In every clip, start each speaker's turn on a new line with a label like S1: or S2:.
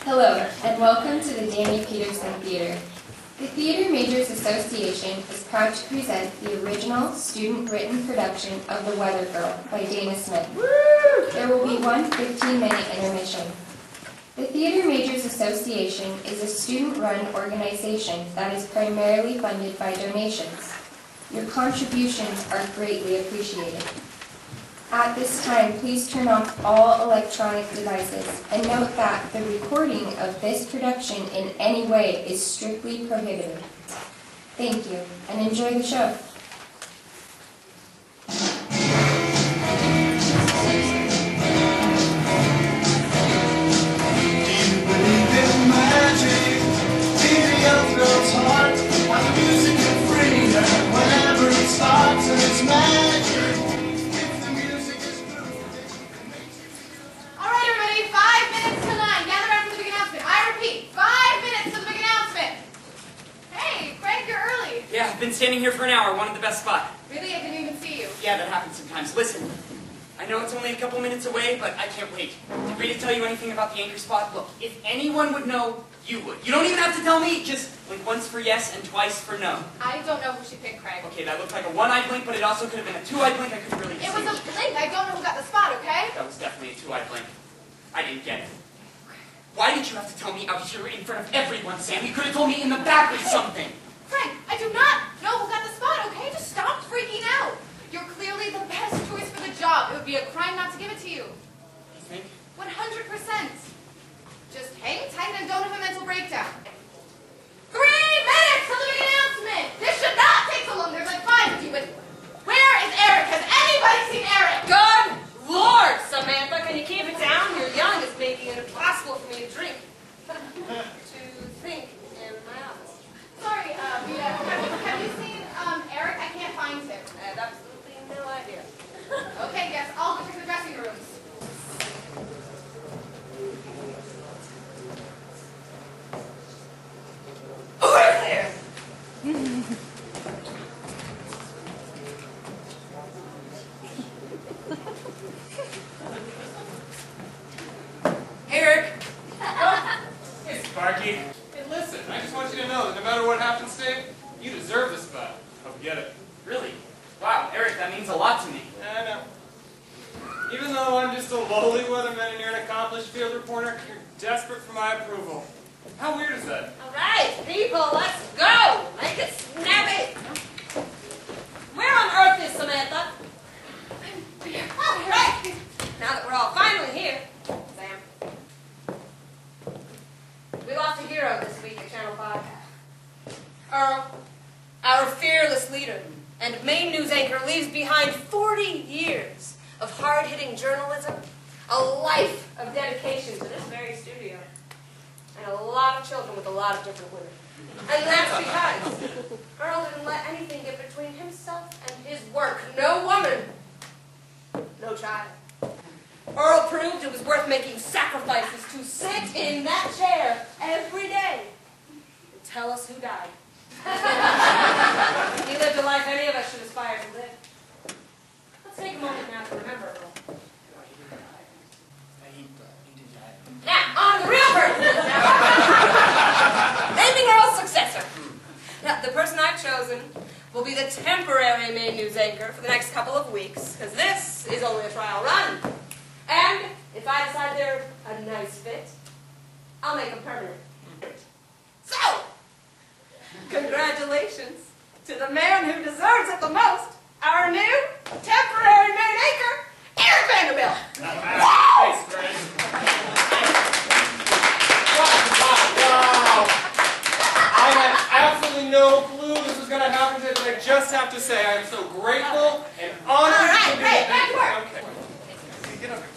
S1: Hello, and welcome to the Danny Peterson Theater. The Theater Majors Association is proud to present the original student-written production of The Weathergirl by Dayna Smith. There will be one 15-minute intermission. The Theater Majors Association is a student-run organization that is primarily funded by donations. Your contributions are greatly appreciated. At this time, please turn off all electronic devices and note that the recording of this production in any way is strictly prohibited. Thank you, and enjoy the show.
S2: I've been standing here for an hour, wanted the best spot.
S3: Really? I didn't even see you.
S2: Yeah, that happens sometimes. Listen, I know it's only a couple minutes away, but I can't wait. Did Rita tell you anything about the anchor spot? Look, if anyone would know, you would. You don't even have to tell me, just blink once for yes and twice for no.
S3: I don't know who she picked, Craig.
S2: Okay, that looked like a one-eyed blink, but it also could have been a two-eyed blink. I couldn't really see.
S3: It was a blink. I don't know who got the spot, okay?
S2: That was definitely a two-eyed blink. I didn't get it. Why did you have to tell me out here in front of everyone, Sam? You could have told me in the back or something.
S3: Frank, I do not know who got the spot, okay? Just stop freaking out. You're clearly the best choice for the job. It would be a crime not to give it to you.
S2: You think?
S3: 100%. Just hang tight and don't have a mental breakdown. 3 minutes till the big announcement. This should not take so long. There's like 5 of you, but where is Eric? Has anybody seen Eric?
S4: Good Lord, Samantha, can you keep it down? You're young. It's making it impossible for me to drink. To think in my office.
S3: Sorry, Rita. Have you seen Eric? I can't find him.
S4: I have absolutely no idea.
S3: Okay, yes, I'll go to the dressing rooms.
S4: Over there!
S2: Eric!
S5: Hey, Sparky. Hey, listen, I just want you to know that no matter what happens today, you deserve this spot. Hope you get it.
S2: Really? Wow, Eric, that means a lot to me.
S5: I know. Even though I'm just a lowly weatherman and you're an accomplished field reporter, you're desperate for my approval. How weird is that?
S4: All right, people, let's go! Make it snappy! Where on earth is Samantha? Oh, right! Now that we're all finally here, Sam. We lost a hero this week at Channel 5. Earl, our fearless leader and main news anchor, leaves behind 40 years of hard-hitting journalism, a life of dedication to this very studio, and a lot of children with a lot of different women. And that's because Earl didn't let anything get between himself and his work. No woman, no child. Earl proved it was worth making sacrifices to sit in that chair every day and tell us who died. He lived a life any of us should aspire to live. Let's take a moment now to remember Earl. Now, on the real person. Naming Earl's successor. Now, the person I've chosen will be the temporary main news anchor for the next couple of weeks, because this is only a trial run. And if I decide they're a nice fit, I'll make them permanent. So, congratulations to the man who deserves it the most, our new temporary main anchor, Eric Vanderbilt. Wow!
S5: Thanks, Greg. Wow. I had absolutely no clue this was going to happen today, but I just have to say I am so grateful and honored
S4: All right,
S5: to be
S4: great, back to work.
S5: Okay. Get over here.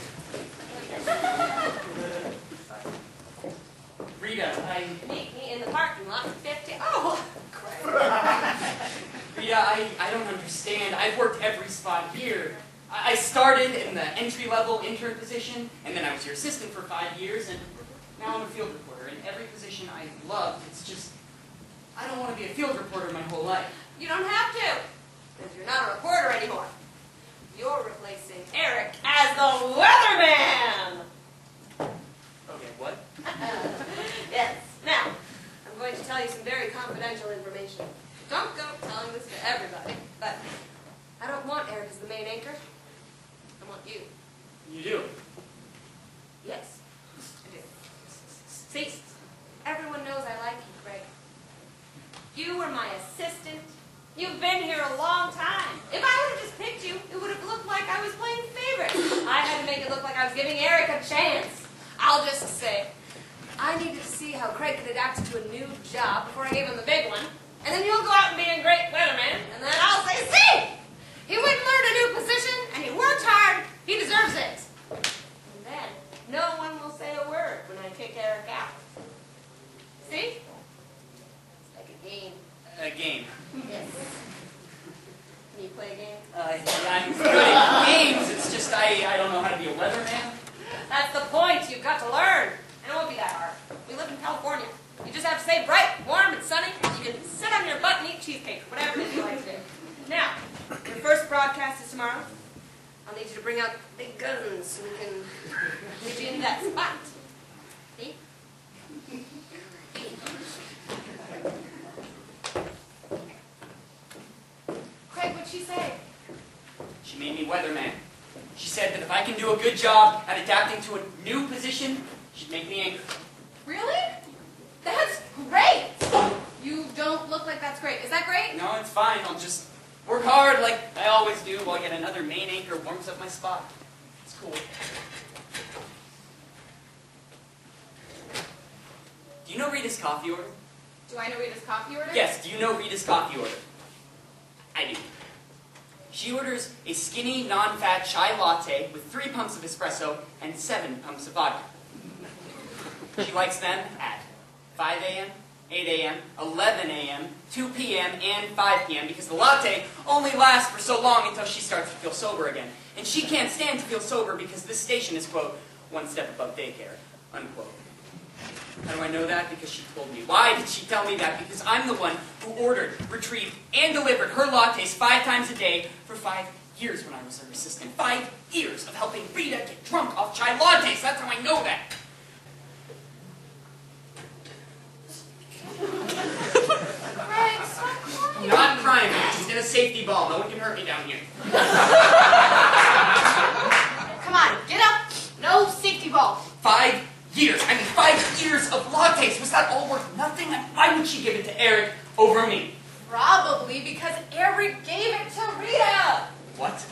S2: Rita,
S4: Meet me in the parking lot at 50. Oh, great.
S2: Rita, I don't understand. I've worked every spot here. I started in the entry-level intern position, and then I was your assistant for 5 years, and now I'm a field reporter. And every position I love, it's just, I don't want to be a field reporter my whole life.
S4: You don't have to, because you're not a reporter anymore. You're replacing Eric as the weatherman!
S2: Okay, what?
S4: tell you some very confidential information. Don't go telling this to everybody, but I don't want Eric as the main anchor. I want you.
S2: You do?
S4: Yes, I do. See, everyone knows I like you, Craig. You were my assistant. You've been here a long time. If I would have just picked you, it would have looked like I was playing favorites. I had to make it look like I was giving Eric a chance. I'll just say, I needed to see how Craig could adapt to a new job before I gave him the big one. And then you'll go out and be a great weatherman, and then I'll say, see! He went and learned a new position, and he worked hard. He deserves it. And then no one will say a word when I kick Eric out. See? It's like a game.
S2: A game.
S4: Yes. Can you play a game?
S2: Yeah, I'm good at games. It's just I don't know how to be a weatherman.
S4: That's the point. You've got to learn. And it won't be that hard. We live in California. You just have to stay bright, warm, and sunny. You can sit on your butt and eat cheesecake, whatever it is you like to do. Now, your first broadcast is tomorrow. I'll need you to bring out big guns so we can get you in that spot. See?
S3: Craig, what'd she say?
S2: She made me weatherman. She said that if I can do a good job at adapting to a new position, she'd make me anchor.
S3: Really? That's great! You don't look like that's great. Is that great?
S2: No, it's fine. I'll just work hard like I always do while yet another main anchor warms up my spot. It's cool. Do you know Rita's coffee order?
S3: Do I know Rita's coffee order?
S2: Yes, do you know Rita's coffee order? I do. She orders a skinny, non-fat chai latte with 3 pumps of espresso and 7 pumps of vodka. She likes them at 5 a.m., 8 a.m., 11 a.m., 2 p.m., and 5 p.m. because the latte only lasts for so long until she starts to feel sober again. And she can't stand to feel sober because this station is, quote, one step above daycare, unquote. How do I know that? Because she told me. Why did she tell me that? Because I'm the one who ordered, retrieved, and delivered her lattes 5 times a day for 5 years when I was her assistant. 5 years of helping Rita get drunk off chai lattes. That's how I know that.
S3: Craig, stop crying.
S2: Not crying, man. She's in a safety ball. No one can hurt me down here.
S3: Come on, get up. No safety ball.
S2: 5 years. I mean, 5 years of lattes. Was that all worth nothing? Why would she give it to Eric over me?
S3: Probably because Eric gave it to Rita.
S2: What?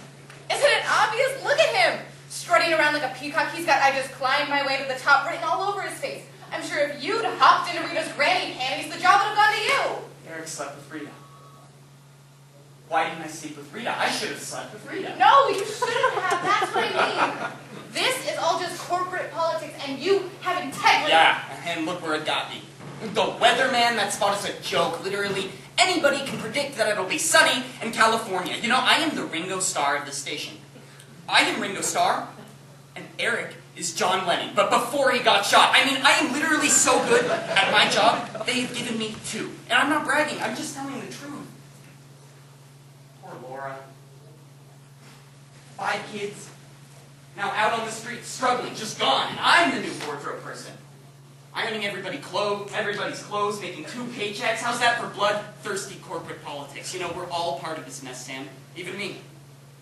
S3: Isn't it obvious? Look at him. Strutting around like a peacock. He's got "I just climbed my way to the top" written all over his face. I'm sure if you'd hopped into Rita's granny panties, the job would have gone to you.
S2: Eric slept with Rita. Why didn't I sleep with Rita? I should have slept with Rita.
S3: No, you shouldn't have. That's what I mean. This is all just corporate politics, and you have integrity.
S2: Yeah, and look where it got me. The weatherman, that spot is a joke. Literally, anybody can predict that it'll be sunny in California. You know, I am the Ringo Starr of the station. I am Ringo Starr, and Eric is John Lennon, but before he got shot. I mean, I am literally so good at my job, they've given me 2. And I'm not bragging, I'm just telling the truth. Poor Laura. 5 kids, now out on the street struggling, just gone, and I'm the new wardrobe person. Ironing everybody's clothes, making 2 paychecks. How's that for bloodthirsty corporate politics? You know, we're all part of this mess, Sam. Even me.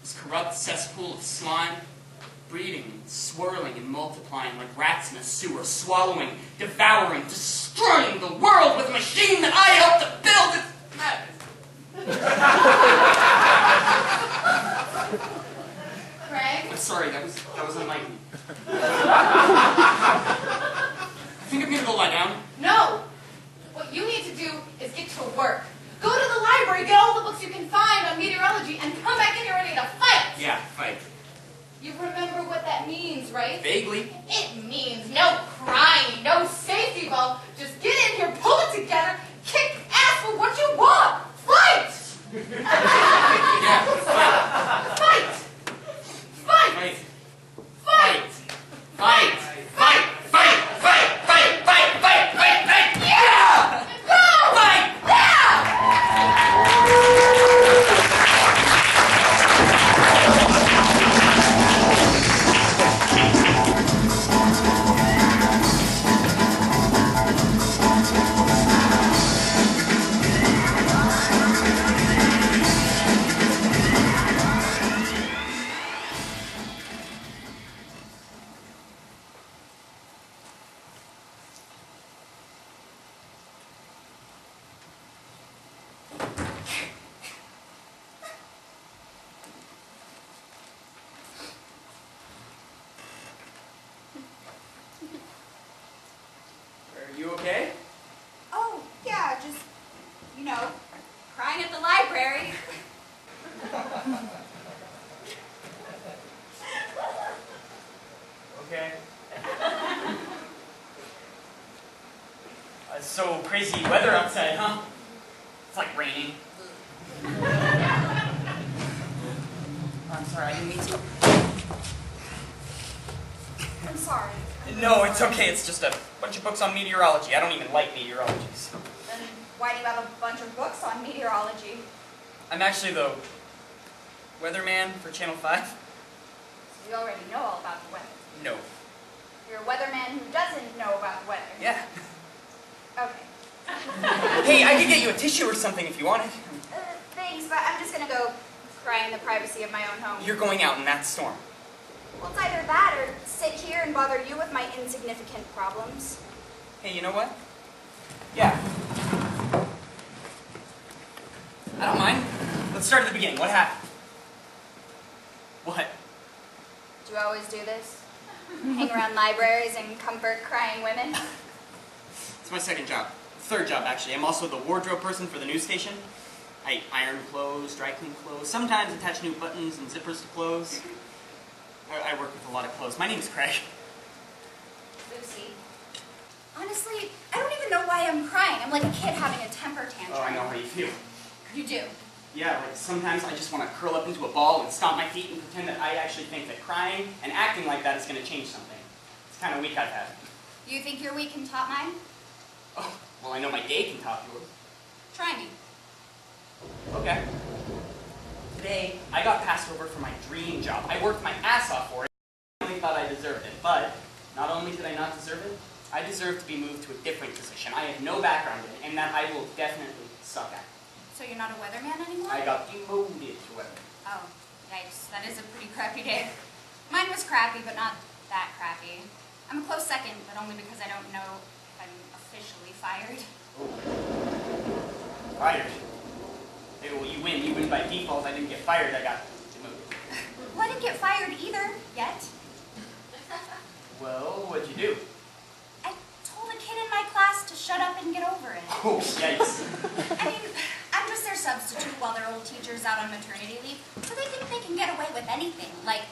S2: This corrupt cesspool of slime. Breeding and swirling and multiplying like rats in a sewer, swallowing, devouring, destroying the world with a machine that I helped to build. It's madness.
S3: Craig?
S2: I'm sorry, that was unlike me. I think I'm gonna go lie down.
S3: No. What you need to do is get to work. Go to the library, get all the books you can find on meteorology, and come back in here ready to fight.
S2: Yeah, fight.
S3: You remember what that means, right?
S2: Vaguely.
S3: It means no crying, no safety ball. Just get in here, pull it together, kick ass for what you want. Fight!
S2: Yeah, fight.
S3: Fight! Fight!
S2: Fight.
S3: Fight!
S2: Fight. Fight. Fight. Fight. Fight. Fight. Fight. Fight. Fight. You okay?
S3: Oh, yeah, just, you know, crying at the library.
S2: Okay. So crazy weather outside, huh? It's like raining. I'm sorry, I didn't mean to.
S3: I'm sorry.
S2: No, it's okay. It's just a bunch of books on meteorology. I don't even like meteorology. So.
S3: Then why do you have a bunch of books on meteorology?
S2: I'm actually the weatherman for Channel 5.
S3: So you already know all about the weather.
S2: No.
S3: You're a weatherman who doesn't know about the weather.
S2: Yeah.
S3: Okay.
S2: Hey, I could get you a tissue or something if you wanted.
S3: Thanks, but I'm just gonna go cry in the privacy of my own home.
S2: You're going out in that storm.
S3: Well, it's either that or sit here and bother you with my insignificant problems.
S2: Hey, you know what? Yeah. I don't mind. Let's start at the beginning. What happened? What?
S3: Do you always do this? Hang around libraries and comfort crying women?
S2: It's my second job. Third job, actually. I'm also the wardrobe person for the news station. I iron clothes, dry clean clothes, sometimes attach new buttons and zippers to clothes. I work with a lot of clothes. My name's Craig.
S3: Lucy. Honestly, I don't even know why I'm crying. I'm like a kid having a temper tantrum.
S2: Oh, I know how you feel.
S3: You do?
S2: Yeah, like sometimes I just want to curl up into a ball and stomp my feet and pretend that I actually think that crying and acting like that is going to change something. It's kind of weak I've had.
S3: You think you're weak and top mine?
S2: Oh, well, I know my day can top yours.
S3: Try me.
S2: Okay. Today, I got passed over for my dream job. I worked my ass off for it. I really thought I deserved it, but not only did I not deserve it, I deserve to be moved to a different position. I have no background in it, and that I will definitely suck at.
S3: So you're not a weatherman anymore?
S2: I got demoted to weather.
S3: Oh, yikes. That is a pretty crappy day. Mine was crappy, but not that crappy. I'm a close second, but only because I don't know if I'm officially fired.
S2: Oh. Fired? Hey, well, you win. You win by default. I didn't get fired. I got demoted.
S3: Well, I didn't get fired either, yet.
S2: Well, what'd you do?
S3: I told a kid in my class to shut up and get over it.
S2: Oh, yikes.
S3: I mean, I'm just their substitute while their old teacher's out on maternity leave, so they think they can get away with anything, like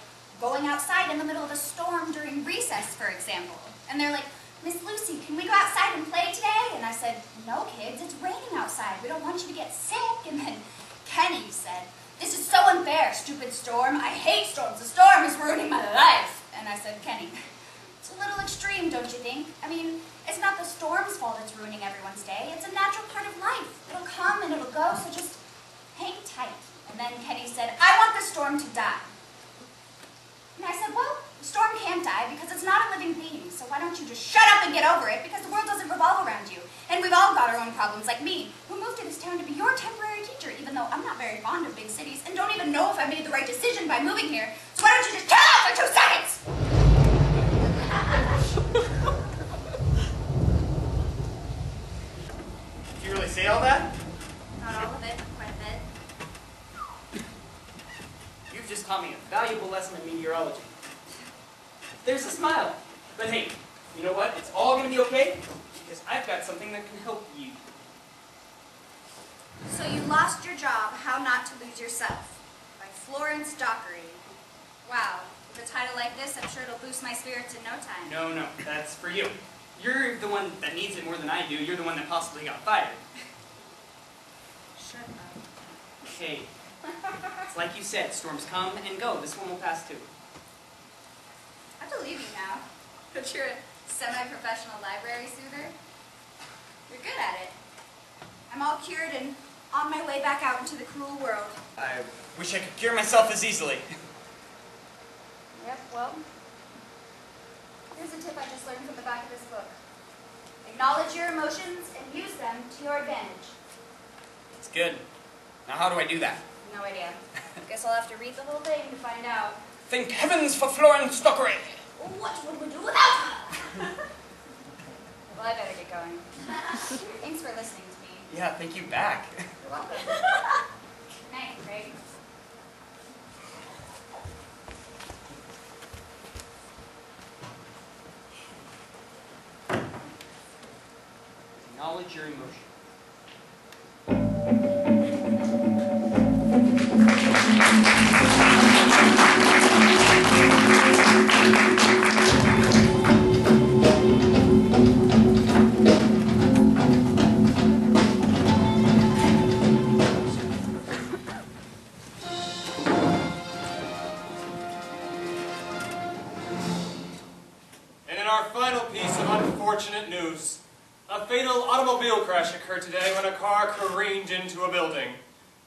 S3: going outside in the middle of a storm during recess, for example. And they're like, Miss Lucy, can we go outside and play today? And I said, no, kids, it's raining outside. We don't want you to get sick. And then Kenny said, this is so unfair, stupid storm. I hate storms. The storm is ruining my life. And I said, Kenny, it's a little extreme, don't you think? I mean, it's not the storm's fault it's ruining everyone's day. It's a natural part of life. It'll come and it'll go, so just hang tight. And then Kenny said, I want the storm to die. And I said, well, the storm can't die because it's not a living being, so why don't you just shut up and get over it, because the world doesn't revolve around you. And we've all got our own problems, like me, who moved to this town to be your temporary teacher, even though I'm not very fond of big cities and don't even know if I made the right decision by moving here. So why don't you just chill out for 2 seconds?
S2: Did you really say all that?
S3: Not all of it, quite a bit.
S2: You've just taught me a valuable lesson in meteorology. There's a smile. But hey, you know what? It's all going to be okay, because I've got something that can help you.
S3: So you lost your job, How Not to Lose Yourself, by Florence Dockery. Wow, with a title like this, I'm sure it'll boost my spirits in no time.
S2: No, that's for you. You're the one that needs it more than I do. You're the one that possibly got fired.
S3: Shut up.
S2: Hey, it's like you said, storms come and go. This one will pass too.
S3: I believe you now, but you're a semi-professional library soother. You're good at it. I'm all cured and on my way back out into the cruel world.
S2: I wish I could cure myself as easily.
S3: Yep, well, here's a tip I just learned from the back of this book. Acknowledge your emotions and use them to your advantage.
S2: It's good. Now how do I do that?
S3: No idea. Guess I'll have to read the whole thing to find out.
S2: Thank heavens for Florence Dockery!
S3: What would we do without her? Well, I better get going. Thanks for listening to me.
S2: Yeah, thank you back.
S3: You're welcome. Good night, Craig.
S2: Acknowledge your emotion.
S5: And in our final piece of unfortunate news, a fatal automobile crash occurred today when a car careened into a building.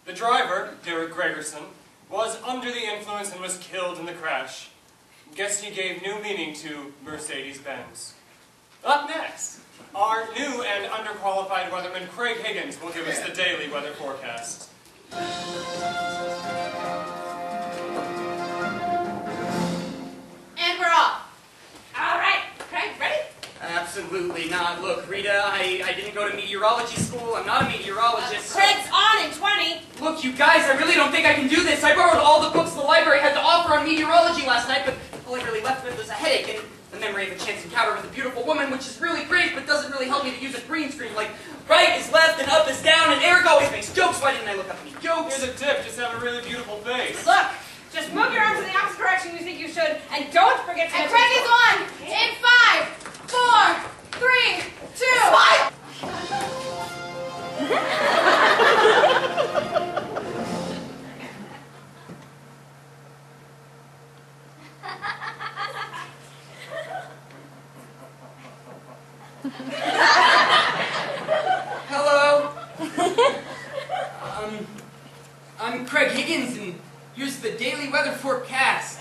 S5: The driver, Derek Gregerson, was under the influence and was killed in the crash. Guess he gave new meaning to Mercedes-Benz. Up next, our new and underqualified weatherman Craig Higgins will give us the daily weather forecast.
S3: And we're off. All right, Craig, ready?
S2: Absolutely not. Look, Rita, I didn't go to meteorology school. I'm not a meteorologist.
S4: Craig's on in 20.
S2: Look, you guys, I really don't think I can do this. I borrowed all the books the library had to offer on meteorology last night, but all I really left with was a headache and the memory of a chance encounter with a beautiful woman, which is really great, but doesn't really help me to use a green screen. Like, right is left and up is down, and Eric always makes jokes. Why didn't I look up any jokes?
S5: Here's a tip, just have a really beautiful face.
S4: Look, just move your arms in the opposite direction you think you should, and don't forget to...
S3: And Craig is on in 5, 4, 3, 2, 1.
S2: Hello. I'm Craig Higgins, and here's the daily weather forecast.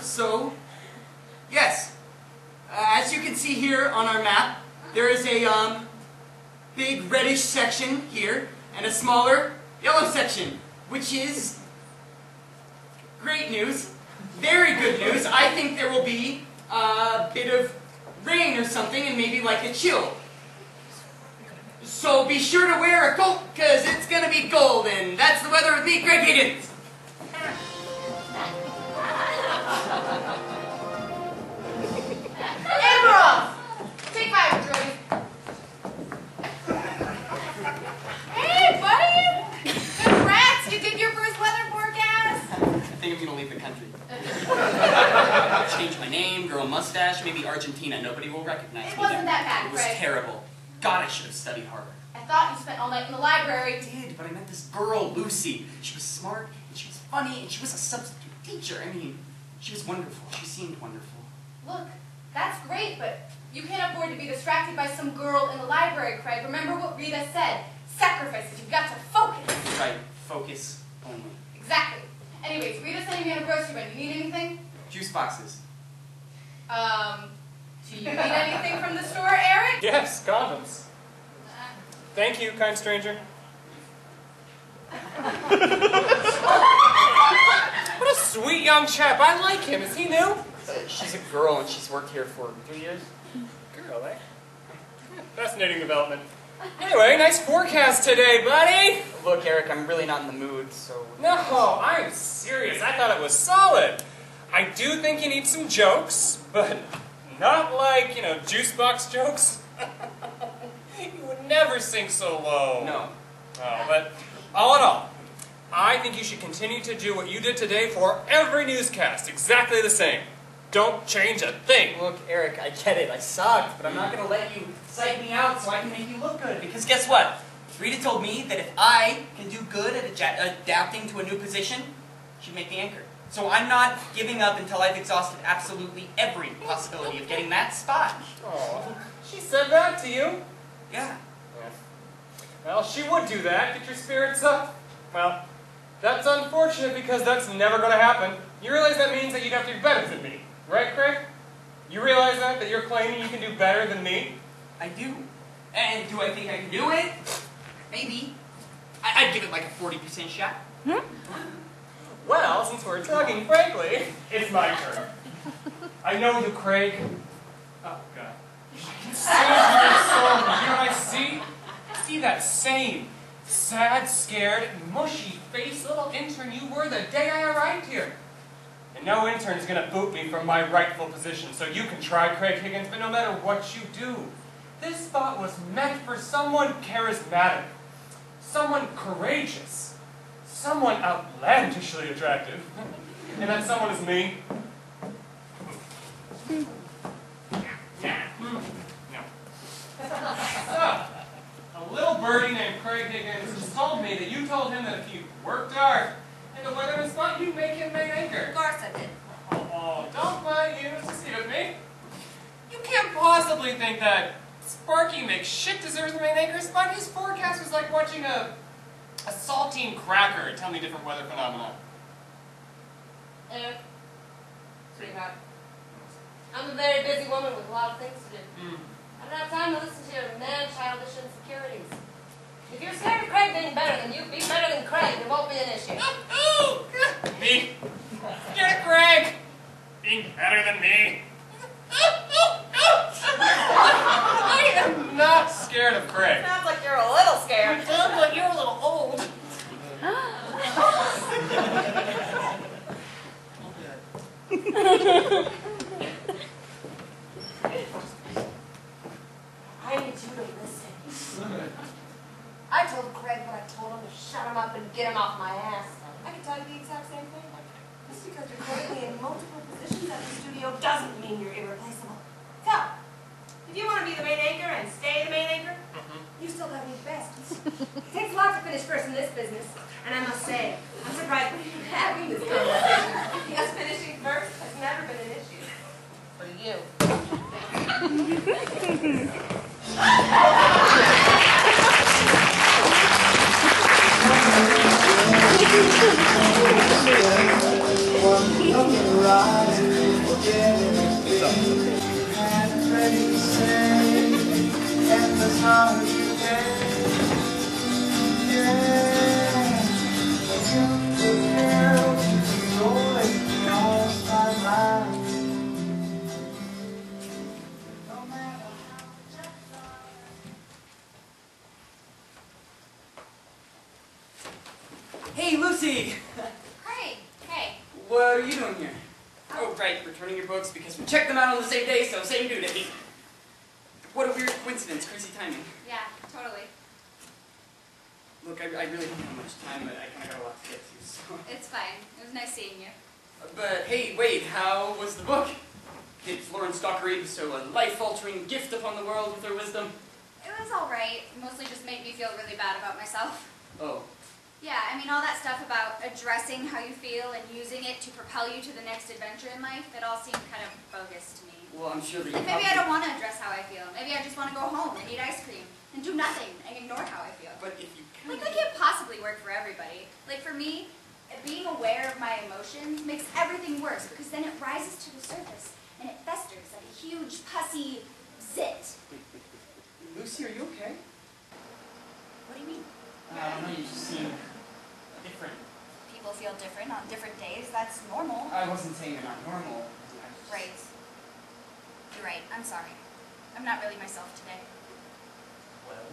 S2: So, yes. As you can see here on our map, there is a, big reddish section here, and a smaller yellow section, which is great news. Very good news. I think there will be a bit of rain or something, and maybe like a chill. So be sure to wear a coat, because it's going to be golden. That's the weather with me, Craig Higgins.
S3: And we're off. Take 5, Joey. Hey, buddy. Congrats, you did your first weather forecast.
S2: I think I'm going to leave the country. Change my name, grow a mustache, maybe Argentina. Nobody will recognize me.
S3: It wasn't that bad,
S2: It was
S3: Craig.
S2: terrible. God, I should have studied harder.
S3: I thought you spent all night in the library.
S2: I did, but I met this girl, Lucy. She was smart, and she was funny, and she was a substitute teacher. I mean, she was wonderful. She seemed wonderful.
S3: Look, that's great, but you can't afford to be distracted by some girl in the library, Craig. Remember what Rita said. Sacrifices. You've got to focus.
S2: Right, focus only.
S3: Exactly. Anyways, Rita's sending me on a grocery run. You need anything?
S2: Juice boxes.
S3: Do you need anything from the store, Eric?
S5: Yes, condoms. Thank you, kind stranger. What a sweet young chap. I like him. Is he new?
S2: She's a girl, and she's worked here for 3 years.
S5: Girl, eh? Fascinating development. Anyway, nice forecast today, buddy.
S2: Look, Eric, I'm really not in the mood, so...
S5: No, I'm serious. I thought it was solid. I do think you need some jokes, but not like, juice box jokes. You would never sink so low.
S2: No.
S5: Oh, but all in all, I think you should continue to do what you did today for every newscast. Exactly the same. Don't change a thing.
S2: Look, Eric, I get it. I sucked, but I'm not going to let you psych me out so I can make you look good. Because guess what? Rita told me that if I can do good at adapting to a new position, she'd make me anchor. So I'm not giving up until I've exhausted absolutely every possibility of getting that spot.
S5: Oh, she said that to you?
S2: Yeah.
S5: Well, she would do that. Get your spirits up. Well, that's unfortunate because that's never going to happen. You realize that means that you'd have to be better than me. Right, Craig? You realize that you're claiming you can do better than me?
S2: I do. And do I think I can do it? Maybe. I'd give it like a 40% shot.
S5: Well, since we're talking frankly, it's my turn. I know you, Craig. Oh, God. I can see it in your soul. You know what I see? I see that same sad, scared, mushy-faced little intern you were the day I arrived here. And no intern's gonna boot me from my rightful position, so you can try, Craig Higgins, but no matter what you do, this spot was meant for someone charismatic, someone courageous, someone outlandishly attractive. And that someone is me. So, a little birdie named Craig Higgins just told me that you told him that if he worked hard in the weatherman spot, you'd make him main anchor.
S4: Of course I did.
S5: Oh, don't let you deceive me. You can't possibly think that Sparky McShit deserves the main anchor spot. His forecast was like watching a saltine cracker tell me different weather phenomena.
S4: Eric, sweetheart, I'm a very busy woman with a lot of things to do. I don't have time to listen to your man-childish insecurities. If you're scared of Craig being better than you, be better than Craig. It won't be an issue.
S5: Me? Scared of Craig? Being better than me? I am not scared of Craig.
S4: Sounds like you're a little scared.
S5: It sounds like you're a little old.
S4: I need you to listen. I told Craig what I told him to shut him up and get him off my ass. I can tell you the exact same thing. Just because you're currently in multiple positions at the studio doesn't mean you're irreplaceable. So, if you want to be the main anchor and stay the main anchor, you still gotta be the best. It takes a lot to finish first in this business, and I must say, I'm surprised we're even having this conversation. Because finishing first has never been an issue. For you.
S2: Hey, Lucy!
S3: Craig, hey.
S2: What are you doing here? Oh, right, returning your books because we checked them out on the same day, so same due date. What a weird coincidence, crazy timing.
S3: Yeah, totally.
S2: Look, I really don't have much time, but I kind of got a lot to get to, so...
S3: It's fine. It was nice seeing you.
S2: But hey, wait, how was the book? Did Florence Dockery bestow a life-altering gift upon the world with her wisdom?
S3: It was alright. Mostly just made me feel really bad about myself.
S2: Oh.
S3: Yeah, I mean, all that stuff about addressing how you feel and using it to propel you to the next adventure in life, it all seemed kind of bogus to me.
S2: Well, I'm sure that you
S3: Like, maybe I don't want to address how I feel. Maybe I just want to go home and eat ice cream and do nothing and ignore how I feel.
S2: But if you
S3: Like, that can't possibly work for everybody. Like, for me, being aware of my emotions makes everything worse because then it rises to the surface and it festers like a huge, pussy zit.
S2: Lucy, are you okay?
S3: What do you mean?
S2: I don't know, you just seem different.
S3: People feel different on different days. That's normal.
S2: I wasn't saying you're not normal.
S3: Right. You're right. I'm sorry. I'm not really myself today.
S2: Well,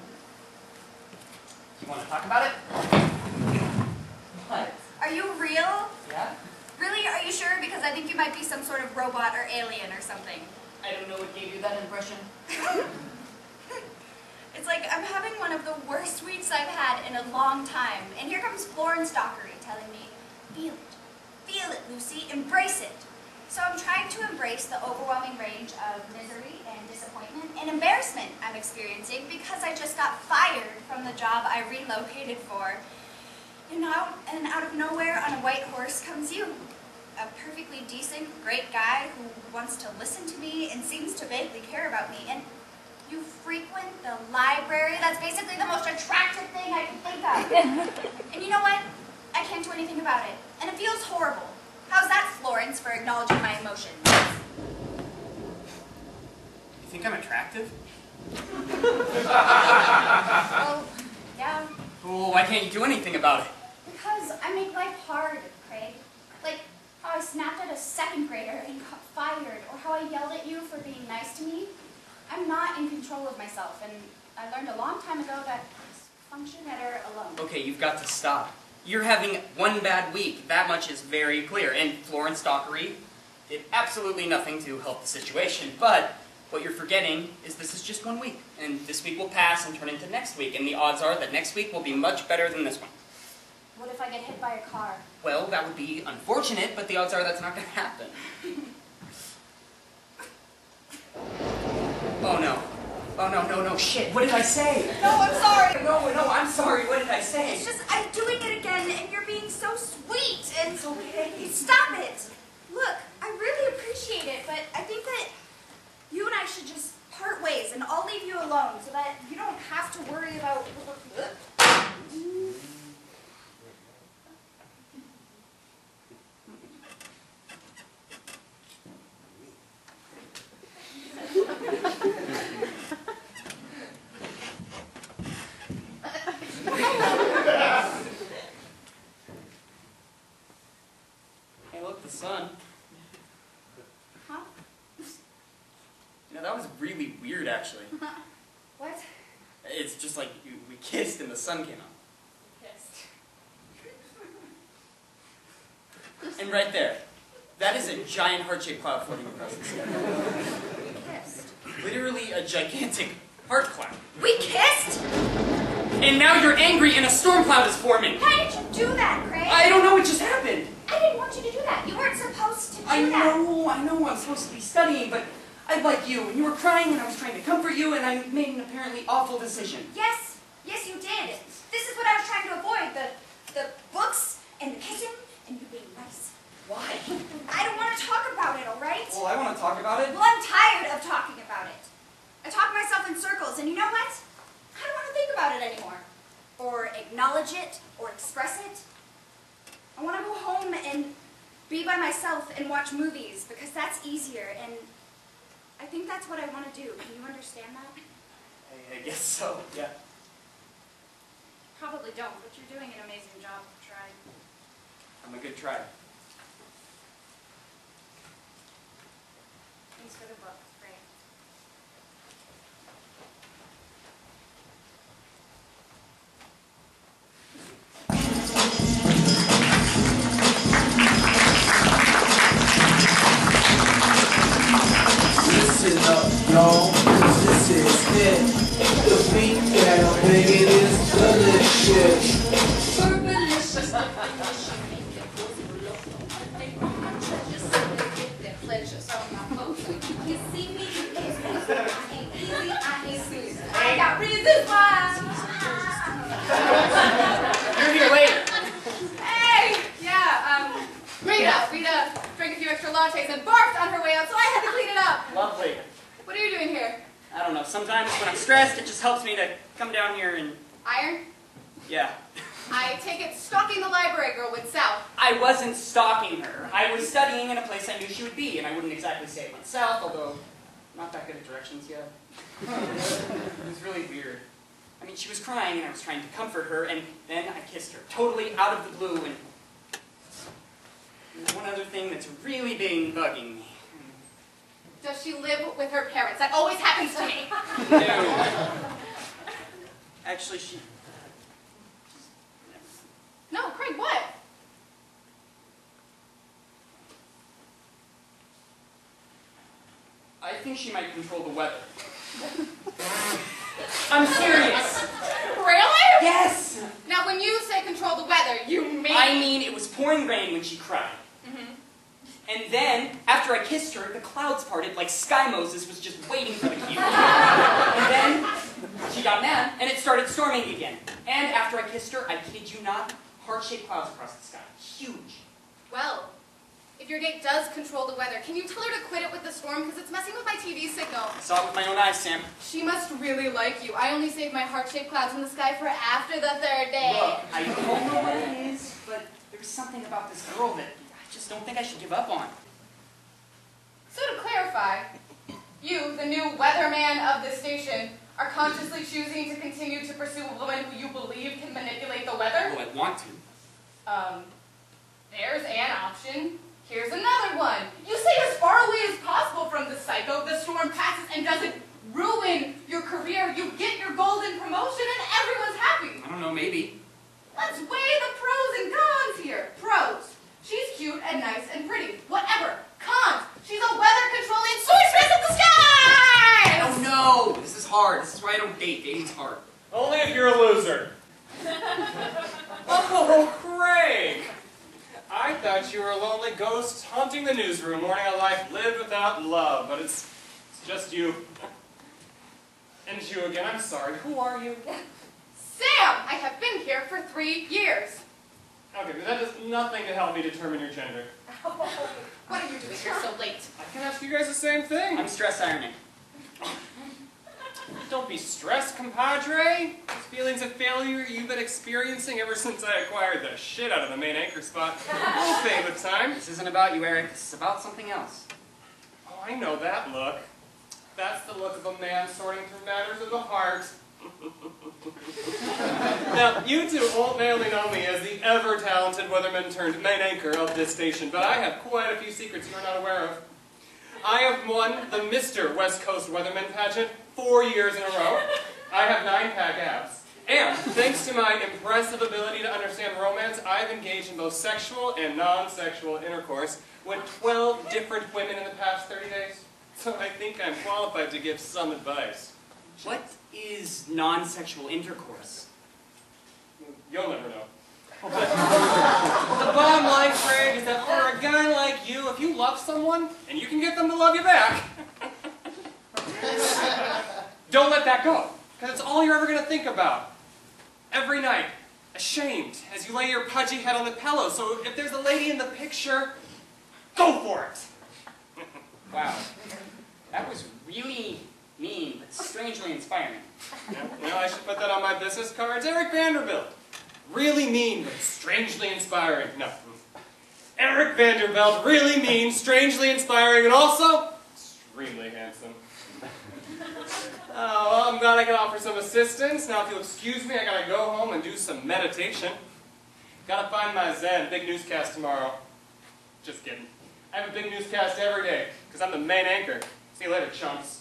S2: you want to talk about it? What?
S3: Are you real?
S2: Yeah?
S3: Really? Are you sure? Because I think you might be some sort of robot or alien or something.
S2: I don't know what gave you that impression.
S3: It's like I'm having one of the worst weeks I've had in a long time. And here comes Florence Dockery telling me, feel it. Feel it, Lucy. Embrace it. So I'm trying to embrace the overwhelming range of misery and disappointment and embarrassment I'm experiencing because I just got fired from the job I relocated for. And out of nowhere on a white horse comes you. A perfectly decent, great guy who wants to listen to me and seems to vaguely care about me. And you frequent the library? That's basically the most attractive thing I can think of. And you know what? I can't do anything about it. And it feels horrible. How's that, Florence, for acknowledging my emotions?
S2: You think I'm attractive?
S3: Well, yeah.
S2: Well, why can't you do anything about it?
S3: Because I make life hard, Craig. Like how I snapped at a second grader and got fired, or how I yelled at you for being nice to me. I'm not in control of myself, and I learned a long time ago that I function better alone.
S2: Okay, you've got to stop. You're having one bad week. That much is very clear. And Florence Dockery did absolutely nothing to help the situation. But what you're forgetting is this is just 1 week. And this week will pass and turn into next week. And the odds are that next week will be much better than this one.
S3: What if I get hit by a car?
S2: Well, that would be unfortunate, but the odds are that's not going to happen. Oh no. Oh no, shit. What did I say?
S3: No, I'm sorry.
S2: No, I'm sorry. What did I say?
S3: It's just, I'm doing it again, and you're being so sweet, and
S2: It's okay.
S3: stop it. Look, I really appreciate it, but I think that you and I should just part ways, and I'll leave you alone, so that you don't have to worry about...
S2: Hey, look, the sun.
S3: Huh?
S2: You know, that was really weird, actually.
S3: What?
S2: It's just like we kissed and the sun came out.
S3: Kissed.
S2: And right there, that is a giant heart-shaped cloud floating across the sky.
S3: We kissed.
S2: Literally a gigantic heart cloud.
S3: We kissed?
S2: And now you're angry and a storm cloud is forming.
S3: Why did you do that, Craig?
S2: I don't know what just happened.
S3: I didn't want you to do that. You weren't supposed to do
S2: I
S3: that.
S2: know I'm supposed to be studying, but I like you, and you were crying, and I was trying to comfort you, and I made an apparently awful decision.
S3: Yes, you did. This is what I was trying to avoid, the books and the kissing and you being nice.
S2: Why?
S3: I don't want to talk about it, all right?
S2: Well, I want to talk about it.
S3: Well, I'm tired of talking about it. I talk myself in circles, and you know what? I don't want to think about it anymore. Or acknowledge it, or express it. I want to go home and be by myself and watch movies, because that's easier, and I think that's what I want to do. Can you understand that?
S2: I guess so, yeah.
S3: Probably don't, but you're doing an amazing job. Try.
S2: I'm a good try.
S3: Thanks for the book. Great.
S6: Listen up, y'all, 'cause this is it. The beat that I'm making is delicious.
S3: You see me, I ain't easy, I ain't sweet. I got reasons why.
S2: You're here late.
S3: Hey, yeah, Rita drank a few extra lattes and barfed on her way out, so I had to clean it up.
S2: Lovely.
S3: What are you doing here?
S2: I don't know, sometimes when I'm stressed, it just helps me to come down here and,
S3: Iron?
S2: yeah.
S3: I take it stalking the library girl went south.
S2: I wasn't stalking her. I was studying in a place I knew she would be, and I wouldn't exactly say it went south, although not that good at directions yet. It was really weird. I mean, she was crying, and I was trying to comfort her, and then I kissed her, totally out of the blue, and there's one other thing that's really been bugging me.
S3: Does she live with her parents? That always happens to me.
S2: No. Actually, she...
S3: No, Craig, what?
S2: I think she might control the weather. I'm serious.
S3: Really?
S2: Yes!
S3: Now, when you say control the weather, you mean...
S2: I mean, it was pouring rain when she cried. And then, after I kissed her, the clouds parted like Sky Moses was just waiting for the cue. And then, she got mad, and it started storming again. And after I kissed her, I kid you not, heart-shaped clouds across the sky. Huge.
S3: Well, if your date does control the weather, can you tell her to quit it with the storm? Because it's messing with my TV signal.
S2: I saw it with my own eyes, Sam.
S3: She must really like you. I only saved my heart-shaped clouds in the sky for after the third day.
S2: Look, I don't know what it is, but there's something about this girl that I just don't think I should give up on.
S3: So to clarify, you, the new weatherman of this station, are consciously choosing to continue to pursue a woman who you believe can manipulate the weather?
S2: Oh, I want to.
S3: There's an option. Here's another one. You stay as far away as possible from the psycho, the storm passes and doesn't ruin your career. You get your golden promotion and everyone's happy.
S2: I don't know, maybe.
S3: Let's weigh the pros
S2: hard. This is why I don't date. Dating's hard.
S5: Only if you're a loser. Oh, Craig! I thought you were a lonely ghost haunting the newsroom, mourning a life lived without love, but it's just you. And you again, I'm sorry. Who are you?
S3: Sam! I have been here for 3 years.
S5: Okay, but that does nothing to help me determine your gender.
S3: What are you doing here so late?
S5: I can ask you guys the same thing.
S2: I'm stress ironing.
S5: Don't be stressed, compadre. These feelings of failure you've been experiencing ever since I acquired the shit out of the main anchor spot will fade with time.
S2: This isn't about you, Eric. This is about something else.
S5: Oh, I know that look. That's the look of a man sorting through matters of the heart. Now, you two won't only know me as the ever-talented weatherman turned main anchor of this station, but I have quite a few secrets you're not aware of. I have won the Mr. West Coast Weatherman pageant 4 years in a row. I have 9-pack abs. And, thanks to my impressive ability to understand romance, I've engaged in both sexual and non-sexual intercourse with 12 different women in the past 30 days. So I think I'm qualified to give some advice.
S2: What is non-sexual intercourse?
S5: You'll never know. But the bottom line, Craig, is that for a guy like you, if you love someone, and you can get them to love you back, don't let that go. Because it's all you're ever going to think about. Every night, ashamed, as you lay your pudgy head on the pillow. So if there's a lady in the picture, go for it.
S2: Wow. That was really mean, but strangely inspiring.
S5: Yeah, well, I should put that on my business cards. Eric Vanderbilt. Really mean, but strangely inspiring. No. Eric Vanderbilt, really mean, strangely inspiring, and also extremely handsome. Oh, well, I'm glad I can offer some assistance. Now, if you'll excuse me, I gotta go home and do some meditation. Gotta find my zen. Big newscast tomorrow. Just kidding. I have a big newscast every day, because I'm the main anchor. See you later, chumps.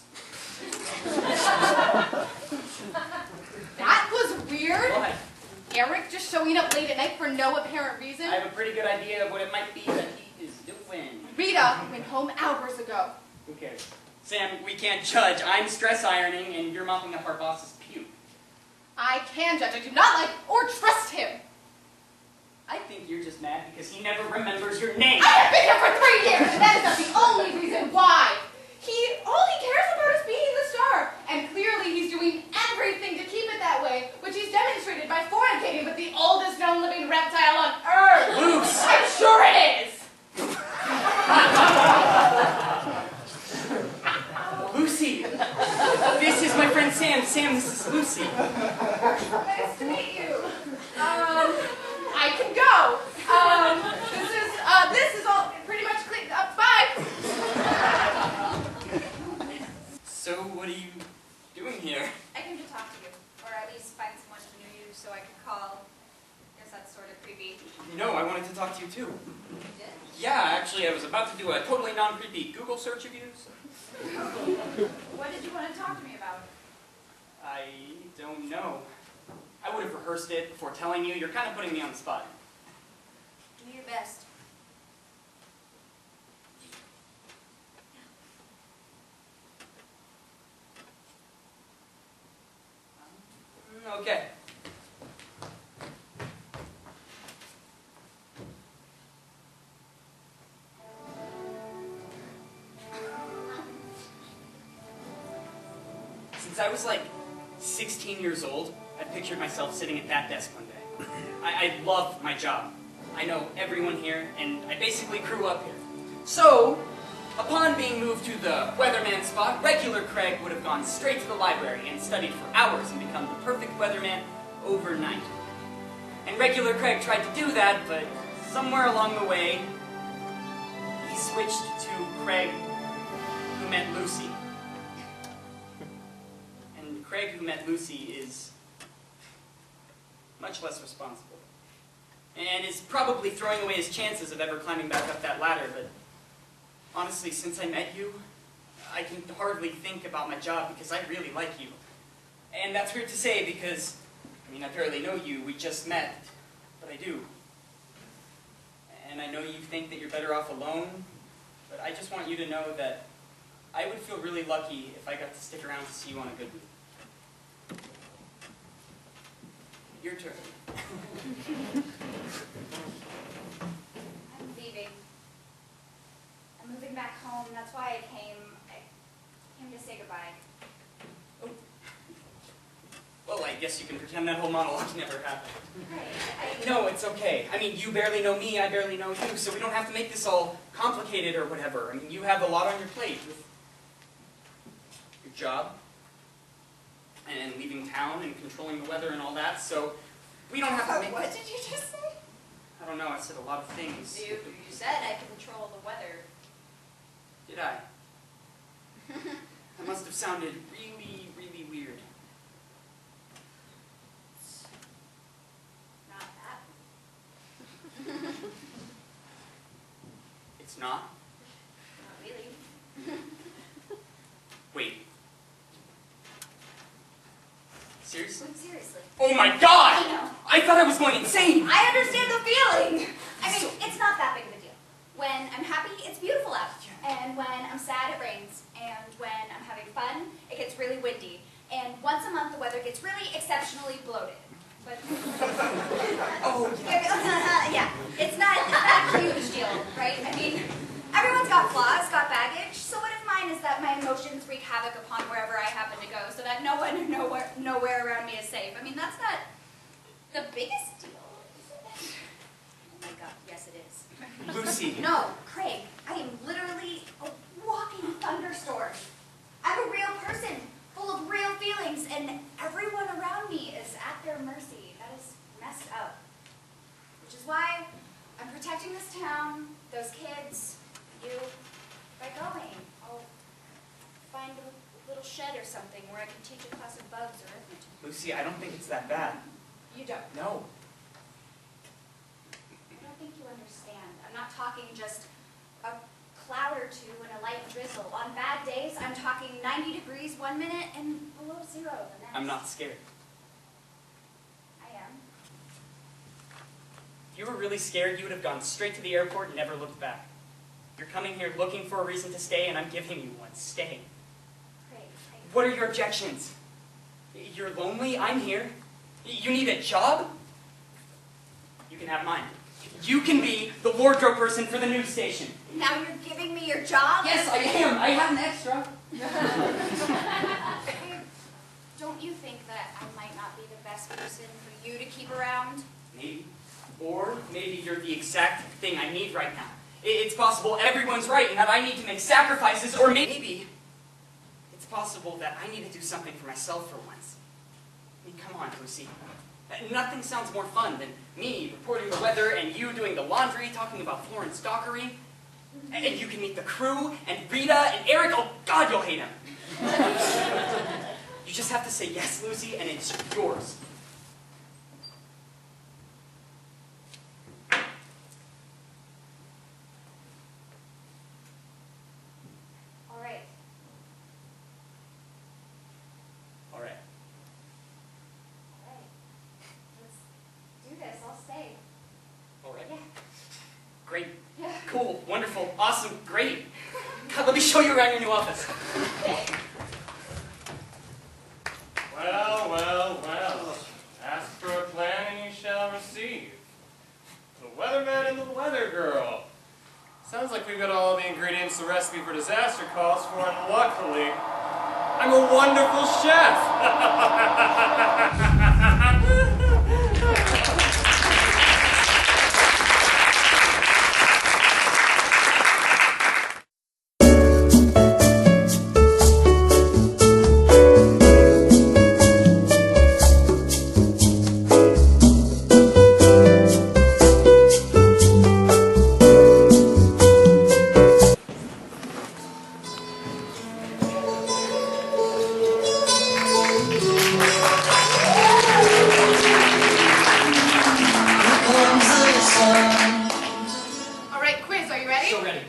S3: That was weird.
S2: What?
S3: Eric just showing up late at night for no apparent reason.
S2: I have a pretty good idea of what it might be that he is doing.
S3: Rita went home hours ago.
S2: Who cares? Sam, we can't judge. I'm stress ironing, and you're mopping up our boss's puke.
S3: I can judge. I do not like or trust him.
S2: I think you're just mad because he never remembers your name.
S3: I have been here for 3 years, and that is not the only reason why. All he cares about is being the star, and clearly he's doing everything to keep it that way, which he's demonstrated by fornicating with the oldest known living reptile on Earth.
S2: Loose.
S3: I'm sure it is.
S2: Lucy! This is my friend Sam. Sam, this is Lucy.
S3: Nice to meet you. I can go. This is all pretty much cleaned up. Bye.
S2: So, what are you doing here?
S7: I came to talk to you, or at least find someone who knew you so I could call. Guess that's sort of creepy.
S2: No, I wanted to talk to you too.
S7: You did?
S2: Yeah, actually, I was about to do a totally non-creepy Google search of you. So.
S7: What did you want to talk to me about?
S2: I don't know. I would have rehearsed it before telling you. You're kind of putting me on the spot.
S7: Do your best.
S2: Okay. Since I was like 16 years old, I pictured myself sitting at that desk one day. I love my job. I know everyone here, and I basically grew up here. So, upon being moved to the weatherman spot, regular Craig would have gone straight to the library and studied for hours and become the perfect weatherman overnight. And regular Craig tried to do that, but somewhere along the way, he switched to Craig who met Lucy. And Craig who met Lucy is much less responsible. And is probably throwing away his chances of ever climbing back up that ladder, but honestly, since I met you, I can hardly think about my job because I really like you. And that's weird to say because, I mean, I barely know you, we just met, but I do. And I know you think that you're better off alone, but I just want you to know that I would feel really lucky if I got to stick around to see you on a good week. Your turn.
S7: I'm leaving. I'm moving back home. That's why I came. I came to say goodbye.
S2: Well, I guess you can pretend that whole monologue never happened.
S7: Right.
S2: No, it's okay. I mean, you barely know me, I barely know you, so we don't have to make this all complicated or whatever. I mean, you have a lot on your plate with your job, and leaving town, and controlling the weather and all that, so we don't have to make...
S7: What did you just say?
S2: I don't know, I said a lot of things.
S7: You said I control the weather.
S2: Did I? That must have sounded really, really weird.
S7: Not that.
S2: It's not?
S7: Not really.
S2: Wait. Seriously?
S7: Seriously.
S2: Oh my god!
S7: I know.
S2: I thought I was going insane!
S7: I understand the feeling. I mean, it's not that big of a deal. When I'm happy, it's beautiful out. And when I'm sad, it rains. And when I'm having fun, it gets really windy. And once a month, the weather gets really exceptionally bloated. But
S2: Oh,
S7: yeah, it's not a huge deal, right? I mean, everyone's got flaws, got baggage. So what if mine is that my emotions wreak havoc upon wherever I happen to go, so that no one or nowhere around me is safe? I mean, that's not the biggest deal, is it? Oh my God, yes it is.
S2: Lucy.
S7: No, Craig, I am literally a walking thunderstorm. I'm a real person, full of real feelings, and everyone around me is at their mercy. That is messed up. Which is why I'm protecting this town, those kids, you, by going. I'll find a little shed or something where I can teach a class of bugs or arithmetic.
S2: Lucy, I don't think it's that bad.
S7: You don't.
S2: No.
S7: I don't think you understand. I'm not talking just a cloud or two and a light drizzle. On bad days, I'm talking 90 degrees 1 minute and below zero the next.
S2: I'm not scared.
S7: I am.
S2: If you were really scared, you would have gone straight to the airport and never looked back. You're coming here looking for a reason to stay, and I'm giving you one. Stay.
S7: Craig,
S2: What are your objections? You're lonely? I'm here. You need a job? You can have mine. You can be the wardrobe person for the news station.
S7: now you're giving me your job?
S2: Yes, I am. I have an extra.
S7: Craig, don't you think that I might not be the best person for you to keep around?
S2: Maybe. Or maybe you're the exact thing I need right now. It's possible everyone's right and that I need to make sacrifices, or maybe it's possible that I need to do something for myself for once. I mean, come on, Lucy. Nothing sounds more fun than me reporting the weather and you doing the laundry, talking about Florence Dockery. And you can meet the crew, and Rita, and Eric. Oh, God, you'll hate him. You just have to say yes, Lucy, and it's yours.
S7: All right.
S2: All right.
S7: All right. Let's do this. I'll stay.
S2: All right.
S7: Yeah.
S2: Great.
S7: Yeah.
S2: Cool. Wonderful. Awesome. Great. God, let me show you around your new office.
S5: Well, well, well. Ask for a plan and you shall receive. The Weatherman and the Weathergirl. Sounds like we've got all the ingredients the recipe for disaster calls for, and luckily, I'm a wonderful chef!
S3: All right, quiz, are you ready?
S2: So ready.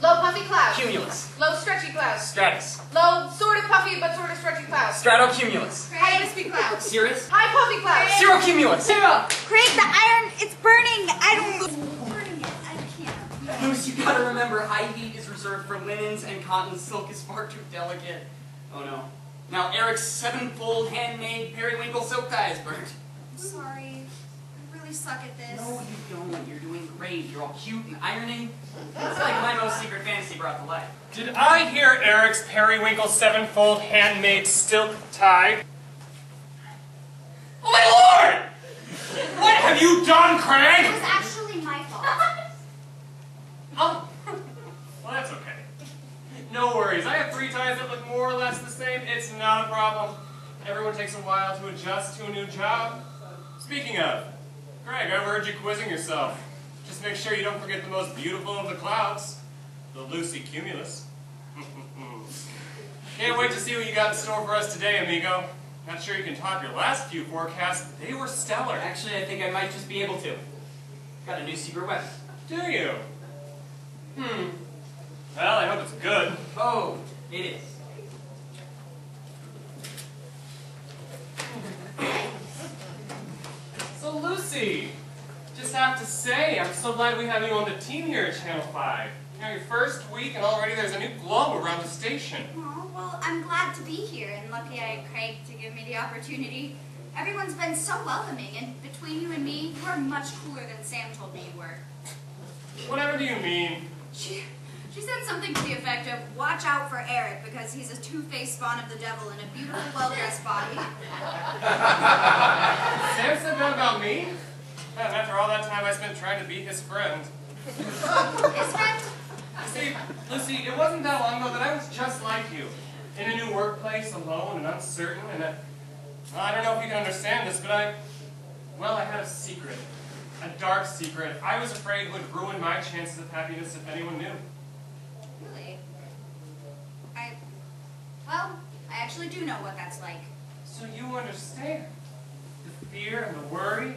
S3: Low puffy cloud.
S2: Cumulus.
S3: Low stretchy cloud.
S2: Stratus.
S3: Low sort of puffy but sort of stretchy cloud.
S2: Stratocumulus.
S3: High wispy cloud.
S2: Cirrus.
S3: High puffy cloud.
S2: Cirrocumulus.
S3: Zero.
S7: Craig, the iron, it's burning. I don't... It's burning it. I can't.
S2: Luce, you gotta remember, high heat is reserved for linens and cotton. Silk is far too delicate. Oh no. Now Eric's 7-fold handmade periwinkle silk tie is burnt.
S7: sorry. I really suck at this.
S2: No, you don't. You're doing great. You're all cute and ironing. It's like my most secret fantasy brought to life.
S5: Did I hear Eric's periwinkle sevenfold handmade silk tie? Oh my lord! What have you done,
S7: It
S5: Craig?
S7: was actually my fault.
S5: Oh, well, that's okay. No worries. I have 3 ties that look more or less the same. It's not a problem. Everyone takes a while to adjust to a new job. Speaking of, Greg, I overheard you quizzing yourself. Just make sure you don't forget the most beautiful of the clouds, the Lucy cumulus. Can't wait to see what you got in store for us today, amigo. Not sure you can top your last few forecasts, but they were stellar.
S2: Actually, I think I might just be able to. Got a new secret weapon.
S5: Do you? Well, I hope it's good.
S2: Oh, it is.
S5: So, Lucy, just have to say, I'm so glad we have you on the team here at Channel 5. You know, your first week and already there's a new globe around the station.
S7: Oh, well, I'm glad to be here, and lucky I had Craig to give me the opportunity. Everyone's been so welcoming, and between you and me, you are much cooler than Sam told me you were.
S5: Whatever do you mean?
S7: She said something to the effect of, watch out for Eric, because he's a two-faced spawn of the devil in a beautiful, well-dressed body.
S5: Sam said that about me? And after all that time I spent trying to be his friend.
S7: His friend?
S5: See, Lucy, it wasn't that long ago that I was just like you. In a new workplace, alone and uncertain, and I don't know if you can understand this, but I had a secret. A dark secret. I was afraid it would ruin my chances of happiness if anyone knew.
S7: Really? Well, I actually do know what that's like.
S5: So you understand. The fear and the worry,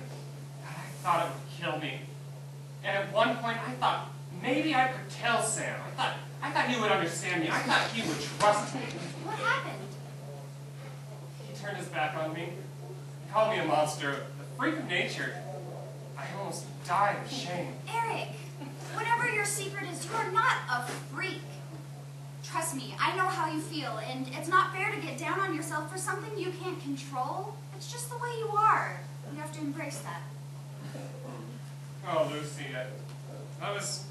S5: I thought it would kill me. And at one point I thought maybe I could tell Sam. I thought he would understand me. I thought he would trust me.
S7: What happened?
S5: He turned his back on me. He called me a monster, a freak of nature. I almost died of shame.
S7: Eric, whatever your secret is, you are not a freak. Trust me, I know how you feel, and it's not fair to get down on yourself for something you can't control. It's just the way you are. You have to embrace that.
S5: Oh, Lucy, that was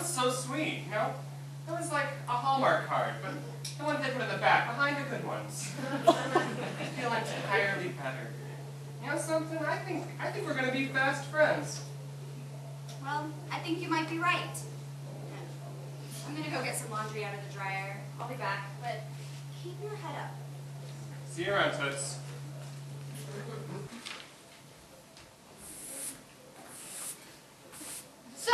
S5: so sweet, you know? That was like a Hallmark card, but the ones they put in the back, behind the good ones. I feel entirely better. You know something? I think we're gonna be fast friends.
S7: Well, I think you might be right. I'm gonna go get some laundry out of the dryer. I'll be back, but keep your head up.
S5: See you around, Toots.
S3: So,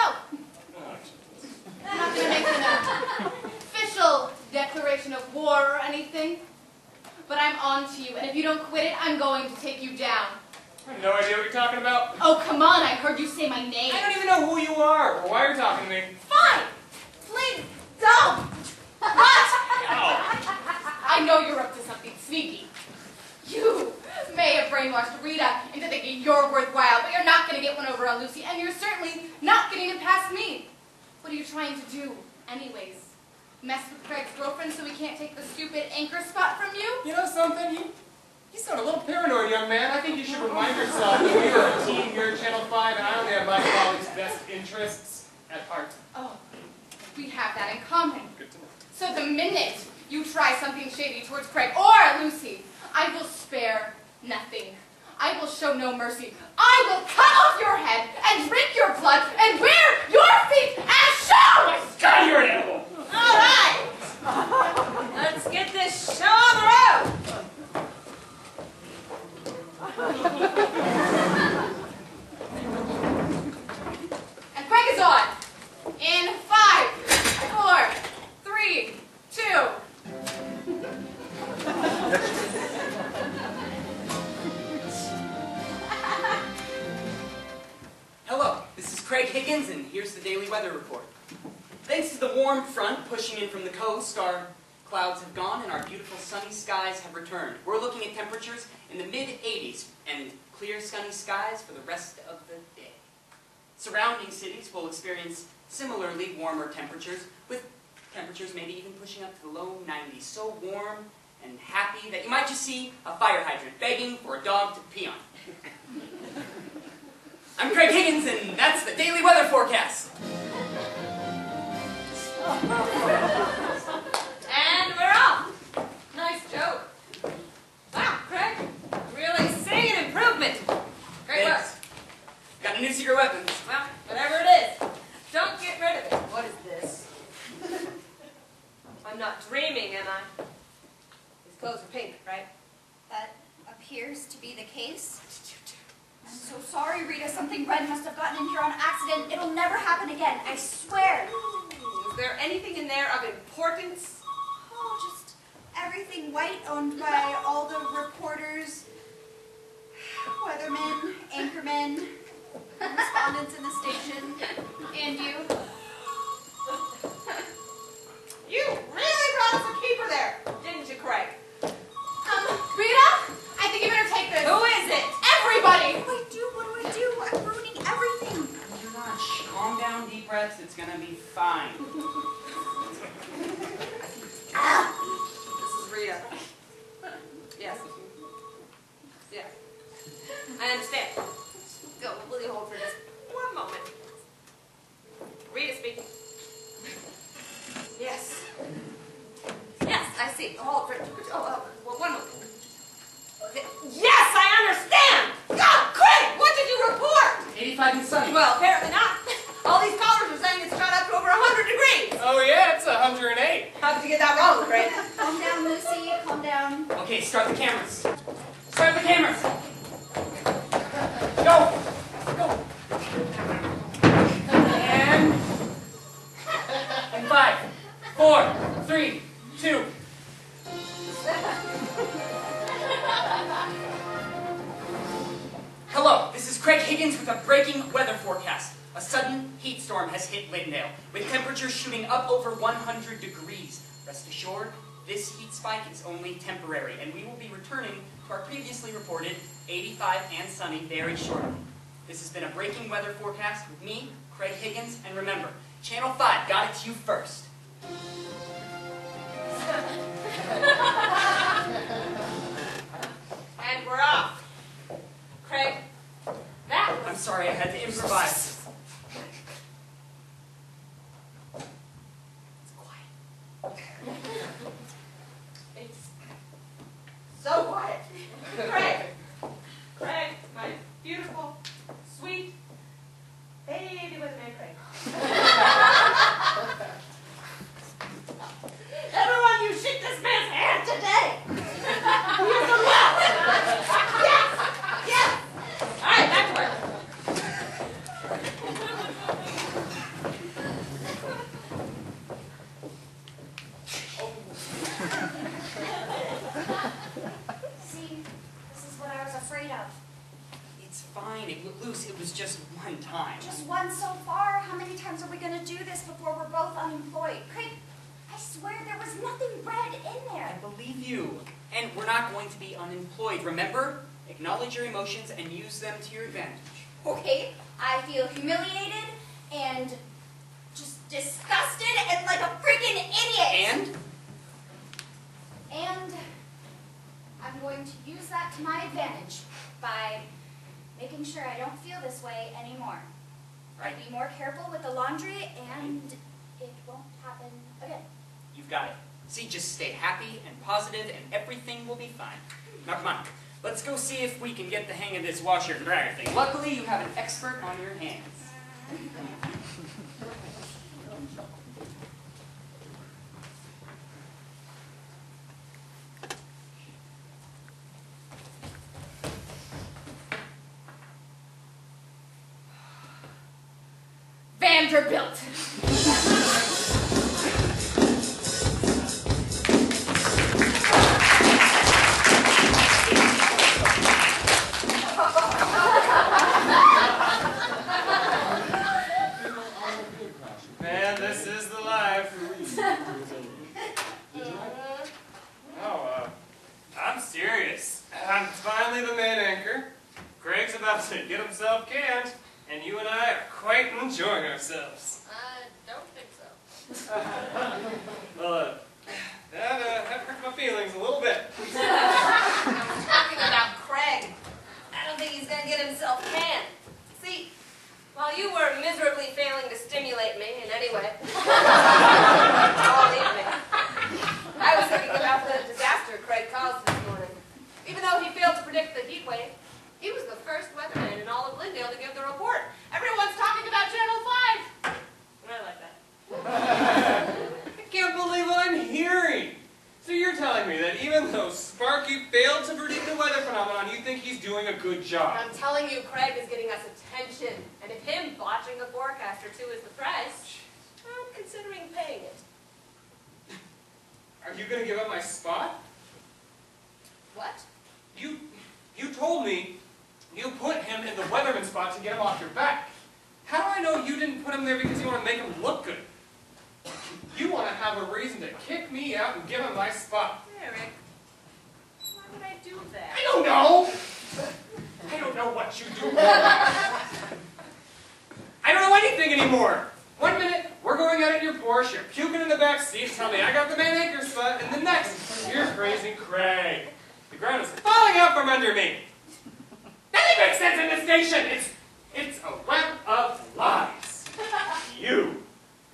S3: I'm not going to make an official declaration of war or anything, but I'm on to you, and if you don't quit it, I'm going to take you down.
S5: I have no idea what you're talking about.
S3: Oh, come on, I heard you say my name.
S5: I don't even know who you are or why you're talking to me.
S3: Fine! Please don't! What?
S5: Ow.
S3: I know you're up to something sneaky. You may have brainwashed Rita into thinking you're worthwhile, but you're not going to get one over on Lucy, and you're certainly not getting it past me. What are you trying to do, anyways? Mess with Craig's girlfriend so we can't take the stupid anchor spot from you?
S5: You know something? You sound a little paranoid, young man. I think you should remind yourself that we are a team here at Channel 5, and I only have my colleagues' best interests at heart.
S3: Oh, we have that in common.
S5: Good to know.
S3: So the minute you try something shady towards Craig or Lucy, I will spare nothing. I will show no mercy. I will cut off your head and drink your blood and wear your feet as shoes!
S5: God, you're an animal!
S4: All right. Let's get this show on the road.
S3: And Craig is on. In 5, 4, 3, 2.
S2: Hello, this is Craig Higgins, and here's the daily weather report. Thanks to the warm front pushing in from the coast, our clouds have gone and our beautiful sunny skies have returned. We're looking at temperatures in the mid-80s and clear sunny skies for the rest of the day. Surrounding cities will experience similarly warmer temperatures, with temperatures maybe even pushing up to the low 90s. So warm and happy that you might just see a fire hydrant begging for a dog to pee on. I'm Craig Higgins, and that's the daily weather forecast.
S4: And we're off. Nice joke. Wow, Craig, really seeing an improvement. Great work.
S2: Thanks. Got a new secret weapon.
S4: Well, whatever it is, don't get rid of it. What is this? I'm not dreaming, am I? These clothes are pink, right?
S7: That appears to be the case. I'm so sorry, Rita. Something red must have gotten in here on accident. It'll never happen again, I swear.
S4: Is there anything in there of importance?
S7: Oh, just everything white owned by all the reporters, weathermen, anchormen, respondents in the station, and you.
S4: You really brought us a keeper there, didn't you, Craig?
S3: Rita, I think you better take this.
S4: Who is it?
S3: Everybody.
S7: What do I do? I'm ruining everything.
S2: You're not. Calm down, deep breaths. It's gonna be fine.
S4: This is Rita. Yes. Yeah. I understand. Go, will you hold for just one moment? Rita speaking. Yes. Yes, I see. Hold for well, one moment. Yes, I understand! God, Craig, what did you report?
S2: 85 and sunny.
S4: Well, apparently not. All these callers are saying it's shot up to over 100 degrees.
S5: Oh yeah, it's 108.
S4: How did you get that wrong, Craig?
S7: Calm down, Lucy. Calm down.
S2: Okay, start the cameras. Start the cameras. Go. Go. And 5, 4, 3, 2. Hello, this is Craig Higgins with a breaking weather forecast. A sudden heat storm has hit Lindale, with temperatures shooting up over 100 degrees. Rest assured, this heat spike is only temporary, and we will be returning to our previously reported 85 and sunny very shortly. This has been a breaking weather forecast with me, Craig Higgins, and remember, Channel 5 got it to you first.
S4: And we're off. Craig, that
S2: I'm sorry, I had to improvise.
S4: It's quiet. It's so quiet. Craig, my beautiful, sweet baby weatherman Craig. Everyone, you shake this man's hand today. Here's the left. Yes, yes. All right, back to work.
S7: See, this is what I was afraid of.
S2: It's fine, Luce, it was just one time.
S7: Just one so far. How many times are we going to do this before we're both unemployed? Craig, I swear there was nothing red in
S2: I
S7: there.
S2: believe you. And we're not going to be unemployed. Remember, acknowledge your emotions and use them to your advantage.
S7: Okay, I feel humiliated and just disgusted and like a freaking idiot. And I'm going to use that to my advantage by making sure I don't feel this way anymore.
S2: Right.
S7: Be more careful with the laundry and it won't happen again.
S2: You've got it. See, just stay happy and positive and everything will be fine. Now come on, let's go see if we can get the hang of this washer and dryer thing. Luckily, you have an expert on your hands.
S3: Vanderbilt.
S5: Man, this is the life. I'm serious. I'm finally the main anchor. Greg's about to get himself canned, and you and I are quite enjoying ourselves.
S4: Don't about the disaster Craig caused this morning. Even though he failed to predict the heat wave, he was the first weatherman in all of Glendale to give the report. Everyone's talking about Channel 5. And I like that.
S5: I can't believe what I'm hearing. So you're telling me that even though Sparky failed to predict the weather phenomenon, you think he's doing a good job?
S4: I'm telling you, Craig is getting us attention. And if him botching the forecast or two is the price, I'm considering paying it.
S5: Are you going to give up my spot?
S4: What?
S5: You told me you put him in the weatherman spot to get him off your back. How do I know you didn't put him there because you want to make him look good? You want to have a reason to kick me out and give him my spot.
S4: Eric, why would I do that?
S5: I don't know! I don't know what you do. I don't know anything anymore. 1 minute, we're going out in your Porsche, you're puking in the back seat, tell me I got the main anchor spot, and the next, you're praising Craig. The ground is falling out from under me. Nothing makes sense in this station. It's a web of lies. You're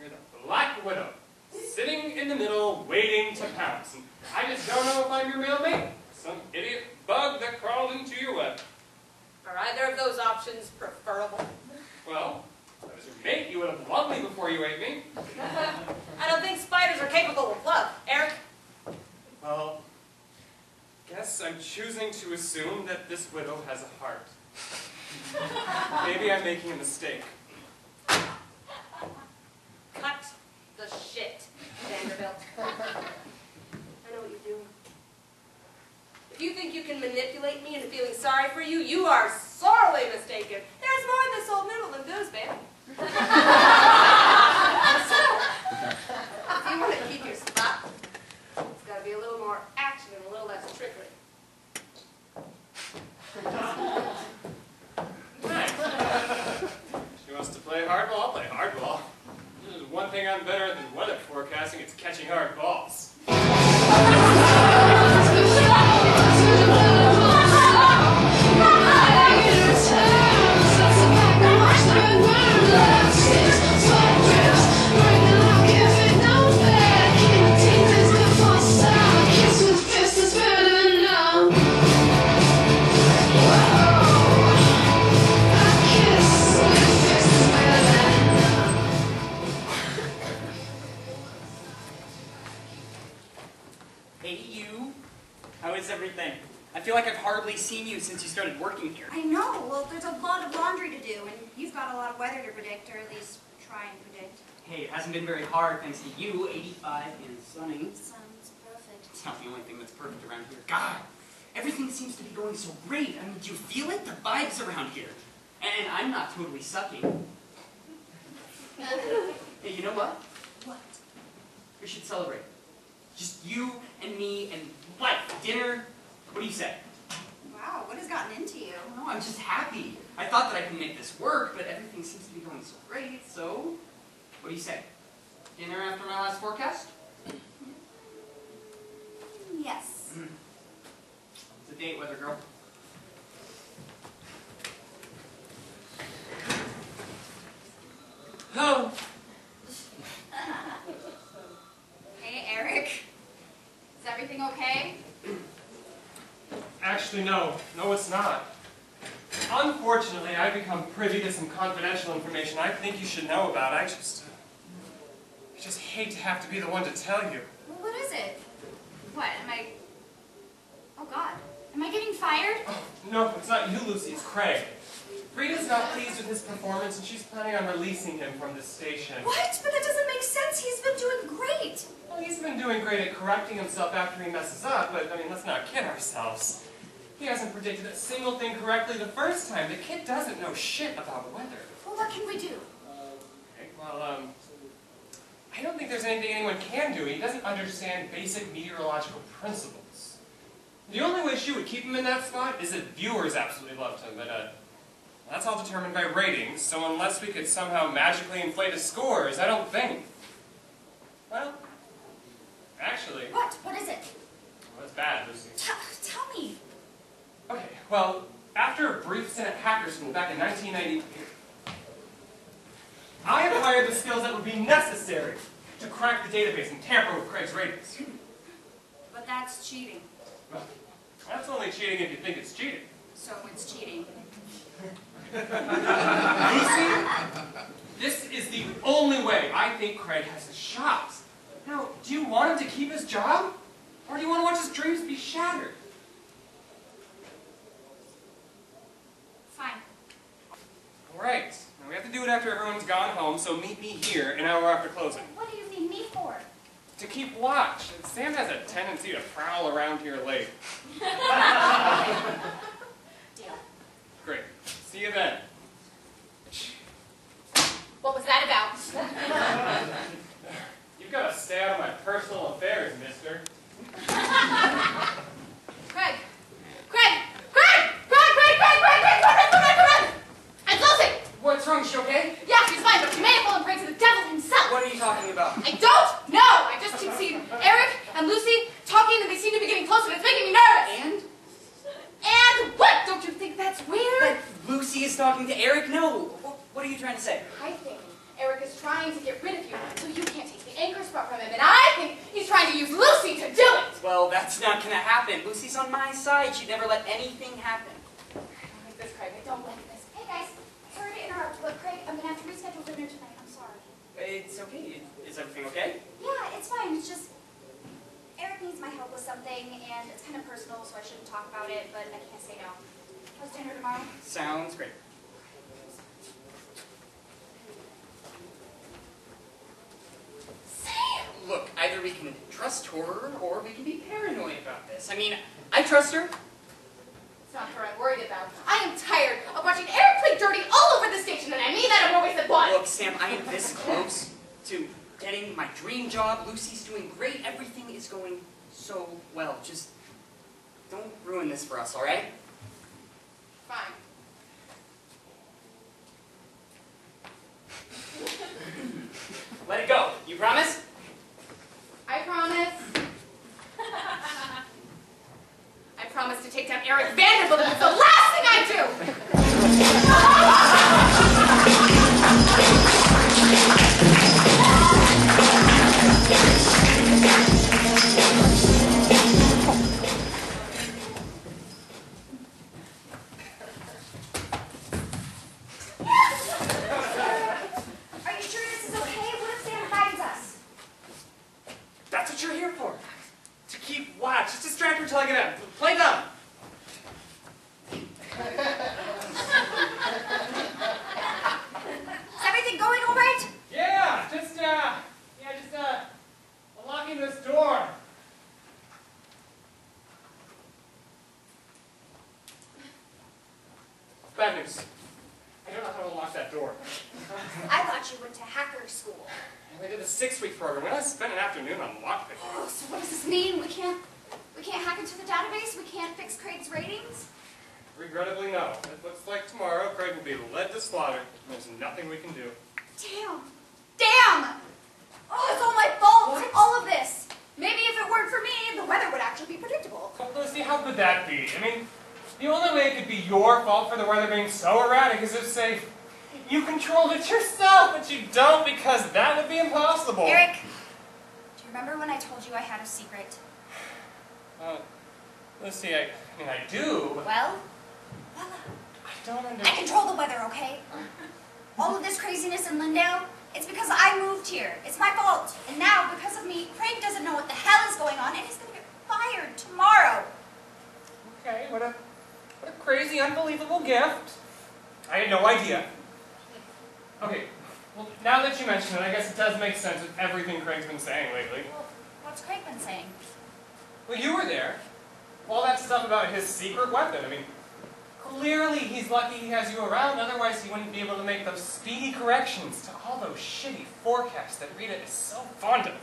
S5: the Black Widow, sitting in the middle, waiting to pounce. And I just don't know if I'm your male mate. Some idiot bug that crawled into your web.
S4: Are either of those options preferable?
S5: Well, if I was your mate, you would have loved me before you ate me.
S4: I don't think spiders are capable of love, Eric.
S5: Well, guess I'm choosing to assume that this widow has a heart. Maybe I'm making a mistake.
S4: Cut the shit, Vanderbilt. I know what you're doing. If you think you can manipulate me into feeling sorry for you, you are sorely mistaken. There's more in this old noodle than booze, babe. So, if you want to keep your spot, it's got to be a little more action and a little less trickery.
S5: She wants to play hardball, I'll play hardball. There's one thing I'm better at than weather forecasting, it's catching hard balls.
S2: Hey, you. How is everything? I feel like I've hardly seen you since you started working here.
S7: I know. Well, there's a lot of laundry to do, and you've got a lot of weather to predict, or at least try and predict.
S2: Hey, it hasn't been very hard thanks to you. 85 and sunny.
S7: Sounds perfect.
S2: It's not the only thing that's perfect around here. God, everything seems to be going so great. I mean, do you feel it? The vibes around here. And I'm not totally sucking. Hey, you know what?
S7: What?
S2: We should celebrate. Just you and me and life. Dinner. What do you say?
S7: Wow, what has gotten into you?
S2: No, I'm just happy. I thought that I could make this work, but everything seems to be going so great, so what do you say? Dinner after my last forecast?
S7: Yes.
S2: It's a date, Weathergirl.
S5: Oh.
S7: Hey, Eric. Is everything okay?
S5: Actually, no. No, it's not. Unfortunately, I've become privy to some confidential information I think you should know about. I just hate to have to be the one to tell you.
S7: Well, what is it? What, oh God. Am I getting fired?
S5: Oh, no, it's not you, Lucy. It's Craig. Rita's not pleased with his performance, and she's planning on releasing him from this station.
S7: What? But that doesn't make sense. He's been doing great.
S5: Well, he's been doing great at correcting himself after he messes up, but, I mean, let's not kid ourselves. He hasn't predicted a single thing correctly the first time. The kid doesn't know shit about weather.
S7: Well, what can we do?
S5: Okay, well, I don't think there's anything anyone can do. He doesn't understand basic meteorological principles. The only way she would keep him in that spot is if viewers absolutely loved him, but, that's all determined by ratings, so unless we could somehow magically inflate his scores, I don't think. Well, actually...
S7: What? What is it?
S5: Well, that's bad, Lucy.
S7: Tell me.
S5: Okay, well, after a brief stint at Hacker School back in 1990, I acquired the skills that would be necessary to crack the database and tamper with Craig's ratings.
S7: But
S3: That's cheating.
S5: Well, that's only cheating if you think it's cheating.
S3: So it's cheating.
S5: Lucy, this is the only way I think Craig has a shot. Now, do you want him to keep his job? Or do you want to watch his dreams be shattered?
S3: Fine.
S5: All right. Now, we have to do it after everyone's gone home, so meet me here an hour after closing.
S7: What do you need me for?
S5: To keep watch. Sam has a tendency to prowl around here late.
S7: Deal.
S5: Great. See you then.
S3: What was that about?
S5: You've got to stay out of my personal affairs, mister.
S3: Craig! Craig! Craig! Craig! It's Lucy!
S2: What's wrong? Is she okay?
S3: Yeah, she's fine, but she may have fallen prey to the devil himself.
S2: What are you talking about?
S3: I don't know! I just keep seeing Eric and Lucy talking, and they seem to be getting closer. It's making me nervous. And what? Don't you think that's weird?
S2: That Lucy is talking to Eric? No. What are you trying to say?
S3: I think Eric is trying to get rid of you so you can't take the anchor spot from him, and I think he's trying to use Lucy to do it.
S2: Well, that's not gonna happen. Lucy's on my side. She'd never let anything happen.
S3: I don't like this, Craig. I don't like this.
S7: Hey guys, sorry to interrupt, but Craig, I'm gonna have to reschedule dinner tonight. I'm sorry.
S2: It's okay. Is everything okay?
S7: Yeah, it's fine. It's just Eric needs my help with something, and it's kind of personal, so I shouldn't talk about it, but I can't say no. How's dinner tomorrow?
S2: Sounds great. Look, either we can trust her or we can be paranoid about this. I mean, I trust her.
S3: It's not her I'm worried about. I am tired of watching Eric play dirty all over the station, and I mean that in more ways than one.
S2: Look, Sam, I am this close to getting my dream job. Lucy's doing great. Everything is going so well. Just don't ruin this for us, all right?
S3: Fine.
S2: Let it go. You promise?
S3: I promise. I promise to take down Eric Vanderbilt if it's the last thing I do!
S7: Are you sure this is okay? What if Sam finds us?
S5: That's what you're here for. To keep watch. Just distract her until I get out. Play dumb.
S7: Is everything going all right?
S5: Yeah, just unlocking this door. Bad news. I don't know how to unlock that door.
S7: I thought you went to hacker school.
S5: We did a 6-week program. We only spent an afternoon on lockpicking.
S7: Oh, so what does this mean? We can't hack into the database? We can't fix Craig's ratings?
S5: Regrettably, no. It looks like tomorrow Craig will be led to slaughter. There's nothing we can do.
S7: Damn! Damn! Oh, it's all my fault! All of this! Maybe if it weren't for me, the weather would actually be predictable.
S5: Well, Lucy, how could that be? I mean, the only way it could be your fault for the weather being so erratic is if, say, you controlled it yourself, but you don't because that would be impossible.
S7: Eric, do you remember when I told you I had a secret?
S5: Lucy, I do.
S7: Well, voila.
S5: I don't
S7: I
S5: understand.
S7: control the weather, okay? All of this craziness in Lindale, it's because I moved here. It's my fault. And now, because of me, Craig doesn't know what the hell is going on, and he's going to get fired tomorrow.
S5: Okay, what a crazy, unbelievable gift. I had no idea. Okay, well, now that you mention it, I guess it does make sense with everything Craig's been saying lately.
S7: Well, what's Craig been saying?
S5: Well, you were there. All that stuff about his secret weapon. I mean, clearly he's lucky he has you around, otherwise he wouldn't be able to make those speedy corrections to all those shitty forecasts that Rita is so fond of.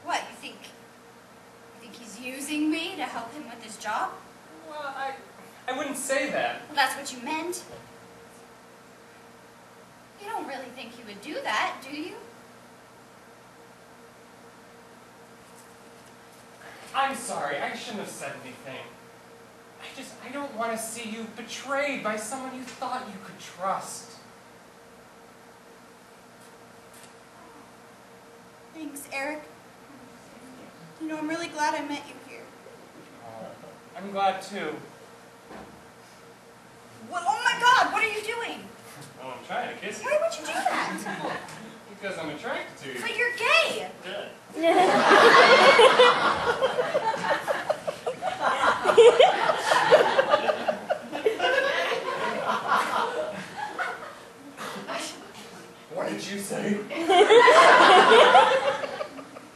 S7: What, you think he's using me to help him with his job?
S5: Well, I wouldn't say that.
S7: Well, that's what you meant. You don't really think he would do that, do you?
S5: I'm sorry, I shouldn't have said anything. I don't want to see you betrayed by someone you thought you could trust.
S7: Thanks, Eric.
S8: You know, I'm really glad I met you here.
S5: I'm glad too.
S8: What? Oh my God, what are you doing?
S5: Oh, I'm trying to kiss you.
S8: Why would you do that?
S5: Because I'm attracted to you.
S8: But you're gay.
S5: Good. What did you say?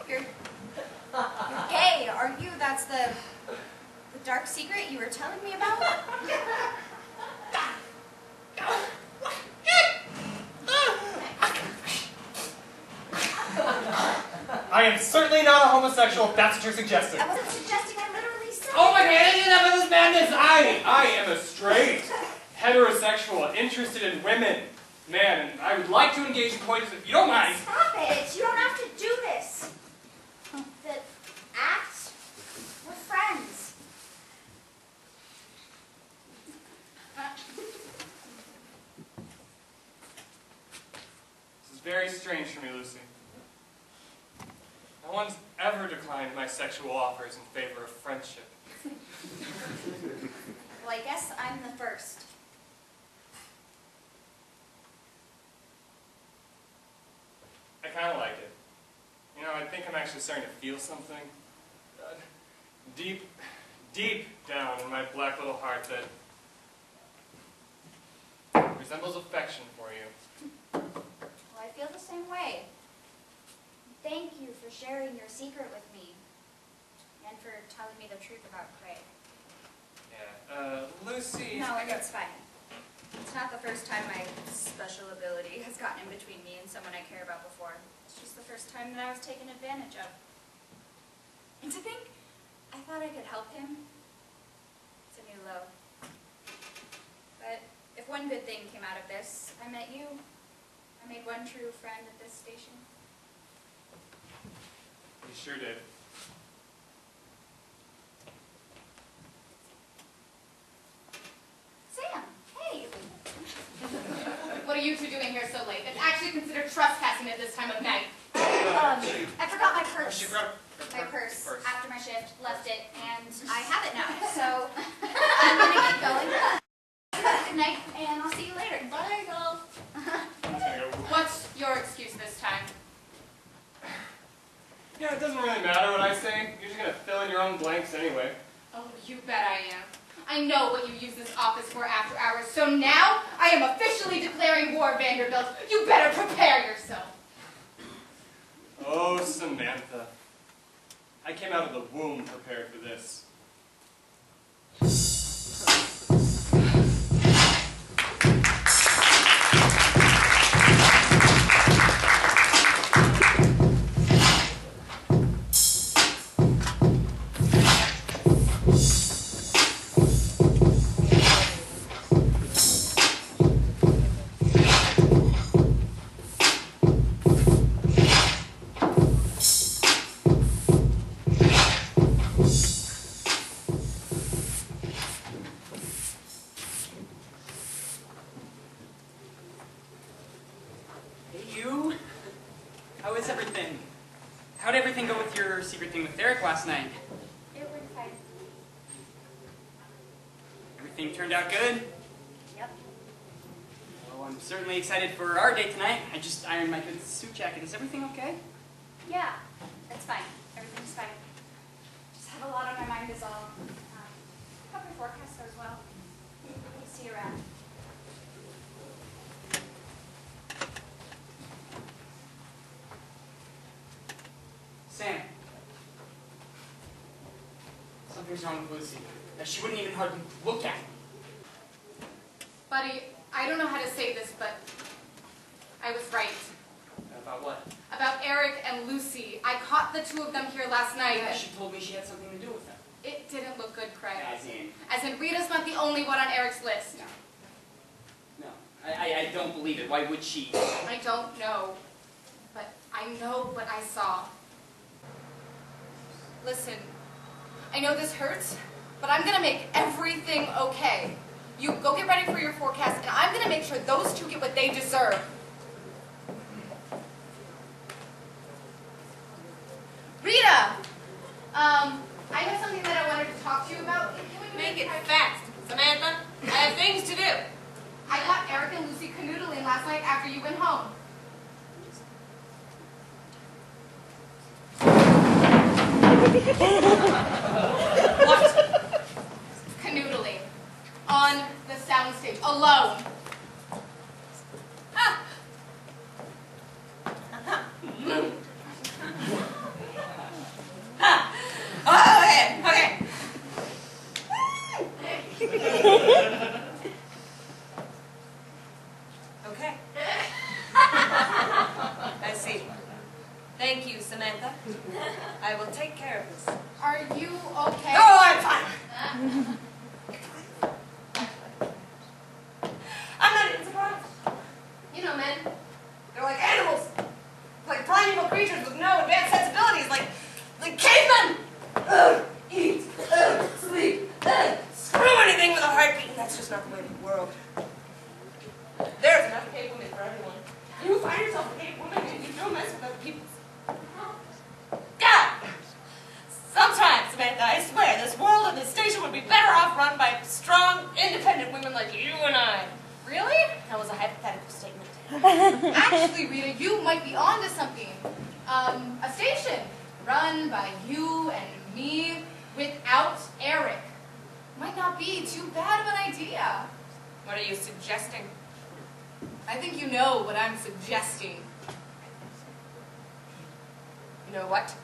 S8: You're gay, are you? That's the dark secret you were telling me about?
S5: I am certainly not a homosexual, if that's what you're suggesting.
S7: I wasn't suggesting, I literally said.
S5: Oh my God, enough of this madness! I am a straight, heterosexual, interested in women. Man, and I would like to engage in coitus if you don't mind.
S7: Stop it! You don't have to do this. The act, we're friends.
S5: This is very strange for me, Lucy. No one's ever declined my sexual offers in favor of friendship.
S7: Well, I guess I'm the first.
S5: I kind of like it. You know, I think I'm actually starting to feel something. Deep, deep down in my black little heart that resembles affection for you.
S7: Well, I feel the same way. Thank you for sharing your secret with me. And for telling me the truth about Craig.
S5: Yeah, Lucy...
S7: No, it's fine. It's not the first time my special ability has gotten in between me and someone I care about before. It's just the first time that I was taken advantage of. And to think, I thought I could help him. It's a new low. But if one good thing came out of this, I met you. I made one true friend at this station.
S5: You sure did.
S7: Sam, hey!
S3: What are you two doing here so late? It's actually considered trespassing at this time of night.
S7: I forgot my purse.
S5: She brought
S7: My purse
S5: Purse.
S7: after my shift, left it, and I have it now. So I'm gonna get going. Good night, and I'll see you later. Bye, girl.
S3: What's your excuse this time?
S5: Yeah, it doesn't really matter what I say. You're just going to fill in your own blanks anyway.
S3: Oh, you bet I am. I know what you use this office for after hours, so now I am officially declaring war, Vanderbilt. You better prepare yourself.
S5: Oh, Samantha. I came out of the womb prepared for this.
S2: How is everything? How'd everything go with your secret thing with Eric last night?
S7: It went fine.
S2: Everything turned out good?
S7: Yep.
S2: Well, I'm certainly excited for our date tonight. I just ironed my good suit jacket. Is everything okay?
S7: Yeah, it's fine. Everything's fine. Just have a lot on my mind is all. Hope your forecast goes well. See you around.
S2: Sam. Something's wrong with Lucy. She wouldn't even hardly look at me.
S3: Buddy, I don't know how to say this, but I was right.
S2: About what?
S3: About Eric and Lucy. I caught the two of them here last night.
S2: Yeah, she told me she had something to do with them.
S3: It didn't look good, Craig.
S2: As in,
S3: Rita's not the only one on Eric's list.
S2: No, I don't believe it. Why would she?
S3: I don't know. But I know what I saw. Listen, I know this hurts, but I'm gonna make everything okay. You go get ready for your forecast, and I'm gonna make sure those two get what they deserve. Rita!
S4: it fast. Samantha, I have things to do.
S3: I got Eric and Lucy canoodling last night after you went home. What? Canoodling. On the soundstage. Alone. Ah.
S4: Okay. Okay. I see. Thank you, Samantha. I will take care of this.
S3: Are you okay?
S4: Oh, I'm fine. I'm not even surprised.
S3: You know, men.
S4: They're like animals. Like primeval creatures with no advanced sensibilities. Like cavemen. Eat. Sleep. Screw anything with a heartbeat. And that's just not the way of the world. There's enough cave women for everyone. You find yourself a cave woman and you don't mess with other people. God! Sometimes, Samantha, I swear, this world and this station would be better off run by strong, independent women like you and I.
S3: Really?
S4: That was a hypothetical statement.
S3: Actually, Rita, you might be onto something. A station run by you and me without Eric might not be too bad of an idea.
S4: What are you suggesting?
S3: I think you know what I'm suggesting.
S4: You know what?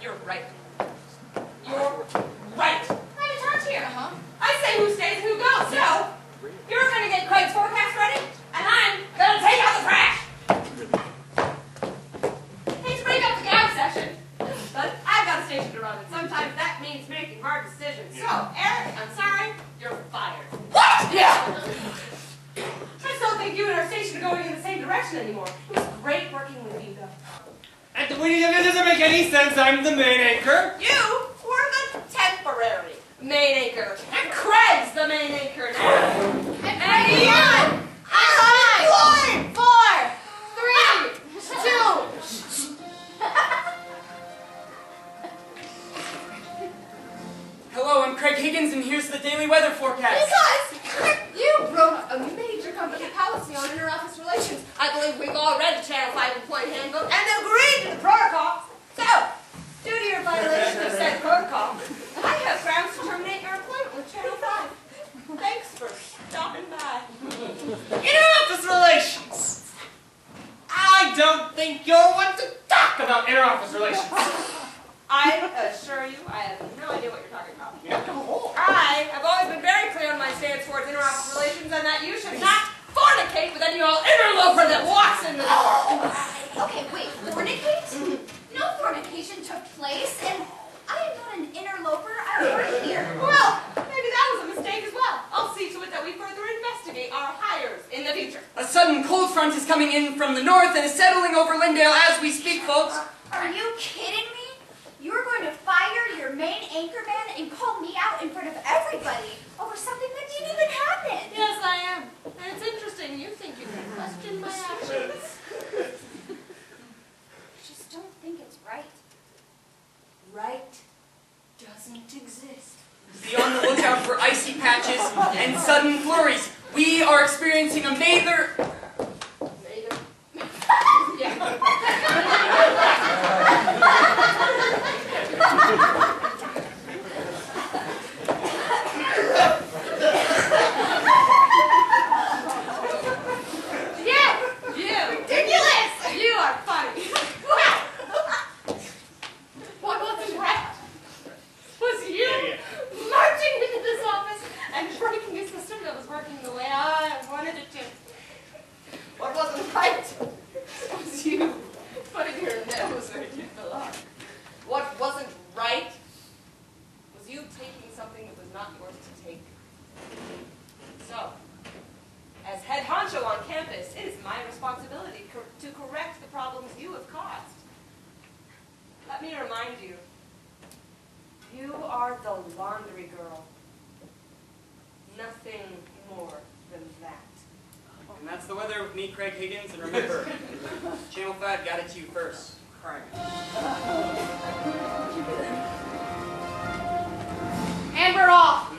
S4: You're right. You're right. I'm in charge here. I say who stays and who goes. So, you're going to get Craig's forecast ready, and I'm going to take out the trash. Hate to break up the gab session, but I've got a station to run, and sometimes that means making hard decisions. So, Eric, I'm sorry, you're fired. What? Yeah. I still think you and our station are going in the same direction anymore. It was great working with you, though.
S5: And that doesn't make any sense. I'm the main anchor.
S4: You were the temporary main anchor, and Craig's the main anchor now.
S3: And
S4: you! I'm 4, 3, 2.
S2: Hello, I'm Craig Higgins, and here's the daily weather forecast.
S3: Because you wrote a major company policy on interoffice relations.
S4: I believe we've all read the Channel 5 employee handbook and agreed to the protocol. So, due to your violation of said protocol, I have grounds to terminate your employment with Channel 5. Thanks for stopping by.
S5: Interoffice relations. I don't think you're one to talk about interoffice relations.
S4: I assure you, I have no idea what you're talking about. I have always been very clear on my stance towards interoffice relations and that you should not fornicate with any old interloper that walks in the door.
S7: Okay, wait, fornicate? No fornication took place, and I am not an interloper. I work here.
S4: Well, maybe that was a mistake as well. I'll see to it that we further investigate our hires in the future.
S2: A sudden cold front is coming in from the north and is settling over Lindale as we speak, folks.
S7: Are you kidding me? You're going to fire your main anchorman and call me out in front of everybody over something that didn't even happen.
S4: Yes, I am. And it's interesting. You think you can question my actions.
S7: I just don't think it's right.
S4: Right doesn't exist.
S2: Be on the lookout for icy patches and sudden flurries. We are experiencing a major...
S3: what wasn't right was you marching into this office and breaking a system that was working the way I wanted it to.
S4: What wasn't right?
S3: Was you putting your nose where you belong.
S4: What wasn't right was you taking something that was not yours to take. So, as head honcho on campus, it is my responsibility to correct the problems you have caused. Let me remind you, you are the laundry girl. Nothing more than that.
S2: And that's the weather with me, Craig Higgins, and remember, Channel 5 got it to you first. Craig.
S3: And we're off.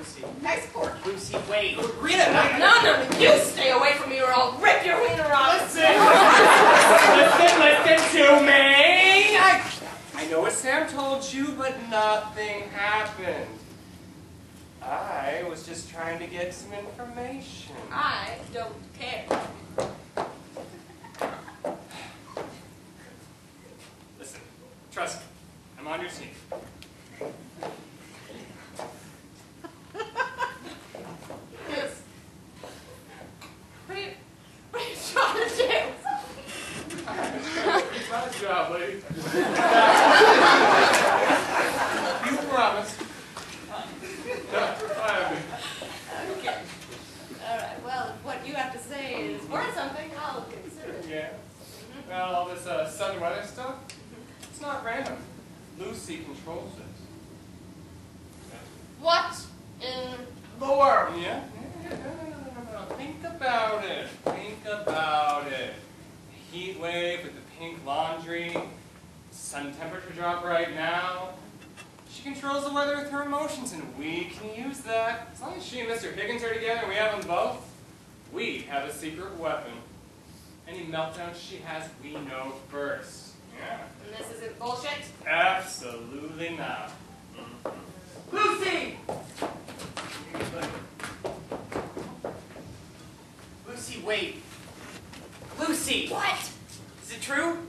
S2: Lucy, wait. Rita,
S4: No, you stay away from me or I'll rip your wiener off.
S5: Listen to me. I know what Sam told you, but nothing happened. I was just trying to get some information.
S4: I don't care.
S5: Listen, trust me. I'm on your team.
S4: Yes. What are you trying to do?
S5: Nice job, lady. You promised.
S4: Okay. All right. Well, if what you have to say is worth something, I'll consider it.
S5: Yeah. Well, all this sun weather stuff, it's not random. Lucy controls it.
S4: What in the world?
S5: Yeah? No. Think about it. Think about it. The heat wave with the pink laundry, sun temperature drop right now. She controls the weather with her emotions, and we can use that. As long as she and Mr. Higgins are together and we have them both, we have a secret weapon. Any meltdown she has, we know first. Yeah.
S4: And this isn't bullshit?
S5: Absolutely not.
S2: Lucy! Lucy, wait. Lucy!
S7: What?
S2: Is it true?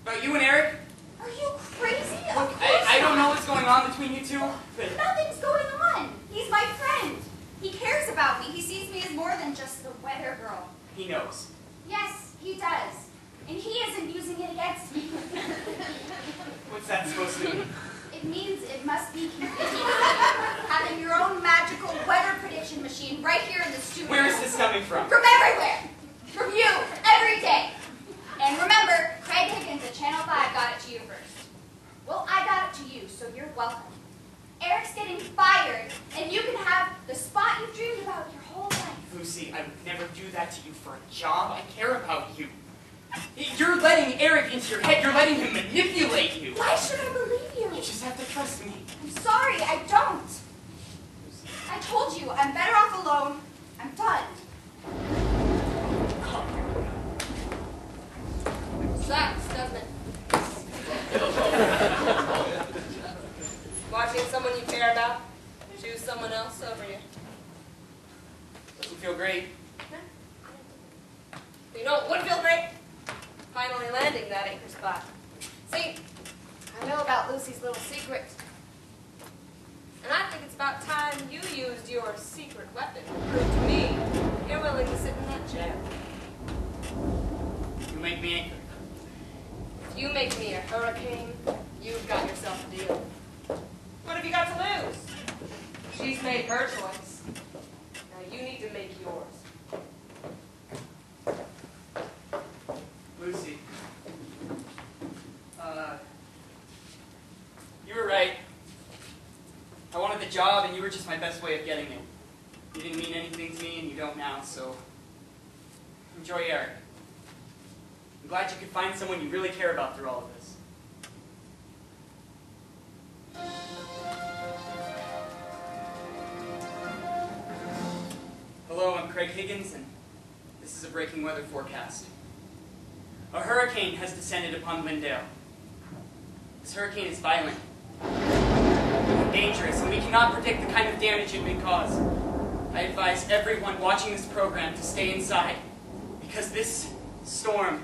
S2: About you and Eric?
S7: Are you crazy? Of
S2: Look,
S7: course
S2: I don't
S7: not.
S2: know what's going on between you two, but
S7: Nothing's going on. He's my friend. He cares about me. He sees me as more than just the weather girl.
S2: he knows.
S7: Yes, he does. And he isn't using it against me.
S2: What's that supposed to mean?
S7: It means it must be convenient having your own magical weather prediction machine right here in the studio.
S2: Where is this coming from?
S7: From everywhere. From you, every day. And remember, Craig Higgins at Channel 5 got it to you first. Well, I got it to you, so you're welcome. Eric's getting fired, and you can have the spot you've dreamed about your whole life.
S2: Lucy, I would never do that to you for a job. I care about you. You're letting Eric into your head. You're letting him manipulate you.
S7: Why should I believe you?
S2: You just have to trust me.
S7: I'm sorry, I don't. I told you, I'm better off alone. I'm done.
S4: Sucks, doesn't it? Watching someone you care about choose someone else over you.
S2: Doesn't feel great.
S4: You know what would feel great? Finally landing that anchor spot. See, I know about Lucy's little secret. And I think it's about time you used your secret weapon to prove to me you're willing to sit in that chair.
S2: You make me angry.
S4: If you make me a hurricane, you've got yourself a deal. What have you got to lose? She's made her choice. Now you need to make yours.
S2: Lucy. You were right. I wanted the job, and you were just my best way of getting it. You didn't mean anything to me, and you don't now, so enjoy Eric. I'm glad you could find someone you really care about through all of this. Hello, I'm Craig Higgins, and this is a breaking weather forecast. A hurricane has descended upon Lindale. This hurricane is violent, dangerous, and we cannot predict the kind of damage it may cause. I advise everyone watching this program to stay inside, because this storm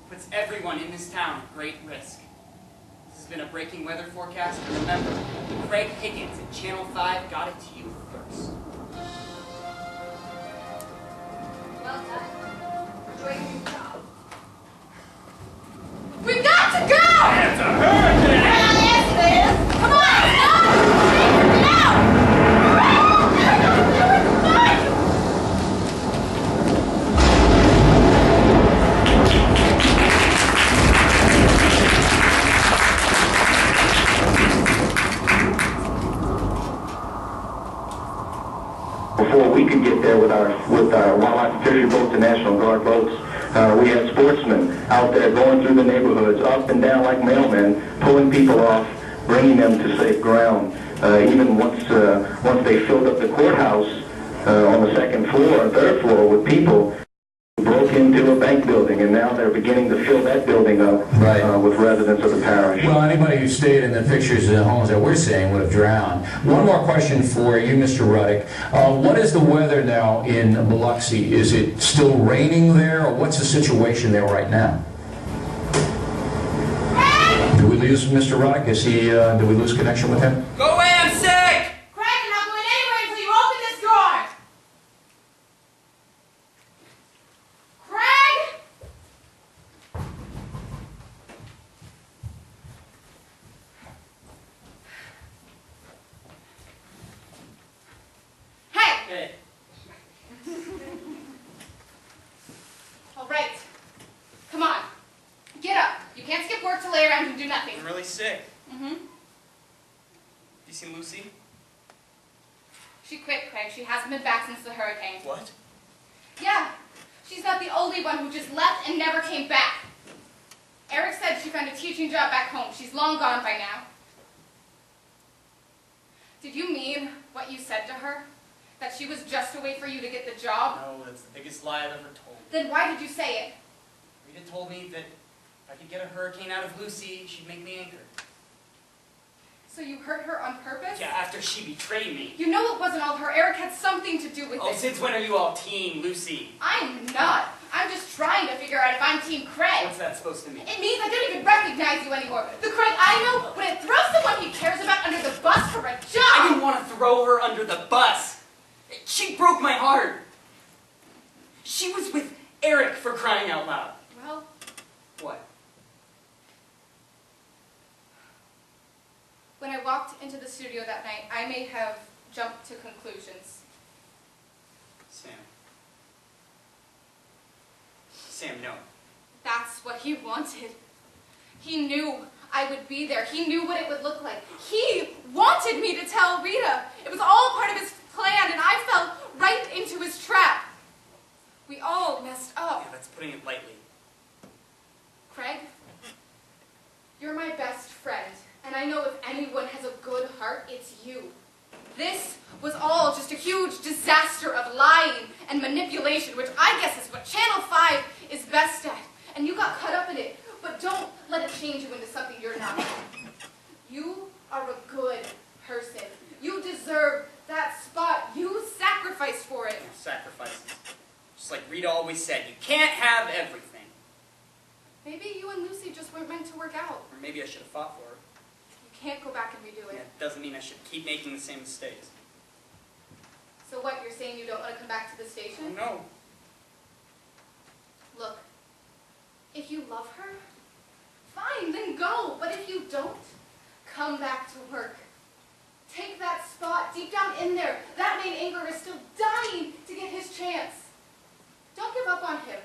S2: puts everyone in this town at great risk. This has been a breaking weather forecast, and remember, Craig Higgins at Channel 5 got it to you first.
S7: Well done. Enjoy your job. We've got to go!
S5: It's a hurricane!
S7: Hell yes, it is! Come on, get out!
S9: Before we could get there with our wildlife fishery boats and National Guard boats, we had sportsmen out there going through the neighborhoods, up and down like mailmen, pulling people off, bringing them to safe ground. Even once they filled up the courthouse, on the second floor and third floor with people who broke into a bank building, and now they're beginning to fill that building up with residents of the parish.
S10: Well, anybody who stayed in the pictures of the homes that we're seeing would have drowned. One more question for you, Mr. Ruddick. What is the weather now in Biloxi? Is it still raining there, or what's the situation there right now? Do we lose Mr. Ruddick? Is he? Do we lose connection with him?
S2: Go away, I'm sick!
S3: Craig, I'm not going anywhere until you open this drawer! Craig! Hey!
S2: Hey.
S3: All right. Come on. Get up. You can't skip work to lay around and do nothing.
S2: I'm really sick.
S3: Mm-hmm.
S2: You seen Lucy?
S3: She quit, Craig. She hasn't been back since the hurricane.
S2: What?
S3: Yeah. She's not the only one who just left and never came back. Eric said she found a teaching job back home. She's long gone by now. Did you mean what you said to her? That she was just a way for you to get the job?
S2: No, that's the biggest lie I've ever told.
S3: Then why did you say it?
S2: Rita told me that if I could get a hurricane out of Lucy, she'd make me anchor.
S3: So you hurt her on purpose?
S2: Yeah, after she betrayed me.
S3: You know it wasn't all her. Eric had something to do with
S2: Oh,
S3: it.
S2: since when are you all team Lucy?
S3: I'm not. I'm just trying to figure out if I'm Team Craig.
S2: What's that supposed to mean?
S3: It means I don't even recognize you anymore. The Craig I know wouldn't throw someone he cares about under the bus for a job.
S2: I didn't want to throw her under the bus. She broke my heart. She was with Eric, for crying out loud.
S3: Well,
S2: What?
S3: when I walked into the studio that night, I may have jumped to conclusions.
S2: Sam, no.
S3: That's what he wanted. He knew I would be there. He knew what it would look like. He wanted me to tell Rita. It was all part of his plan, and I fell right into his trap. We all messed up.
S2: Yeah, that's putting it lightly.
S3: Craig, you're my best friend, and I know if anyone has a good heart, it's you. This was all just a huge disaster of lying and manipulation, which I guess is what Channel 5 is best at. And you got caught up in it, but don't let it change you into something you're not. You are a good person. You deserve that spot. You sacrificed for it.
S2: Sacrifices. Just like Rita always said, you can't have everything.
S3: Maybe you and Lucy just weren't meant to work out.
S2: Or maybe I should have fought for her.
S3: You can't go back and redo
S2: Yeah,
S3: it.
S2: it doesn't mean I should keep making the same mistakes.
S3: So what, you're saying you don't want to come back to the station?
S2: No.
S3: Look, if you love her, fine, then go. But if you don't, come back to work. Take that spot deep down in there. That main anchor is still dying to get his chance. Don't give up on him.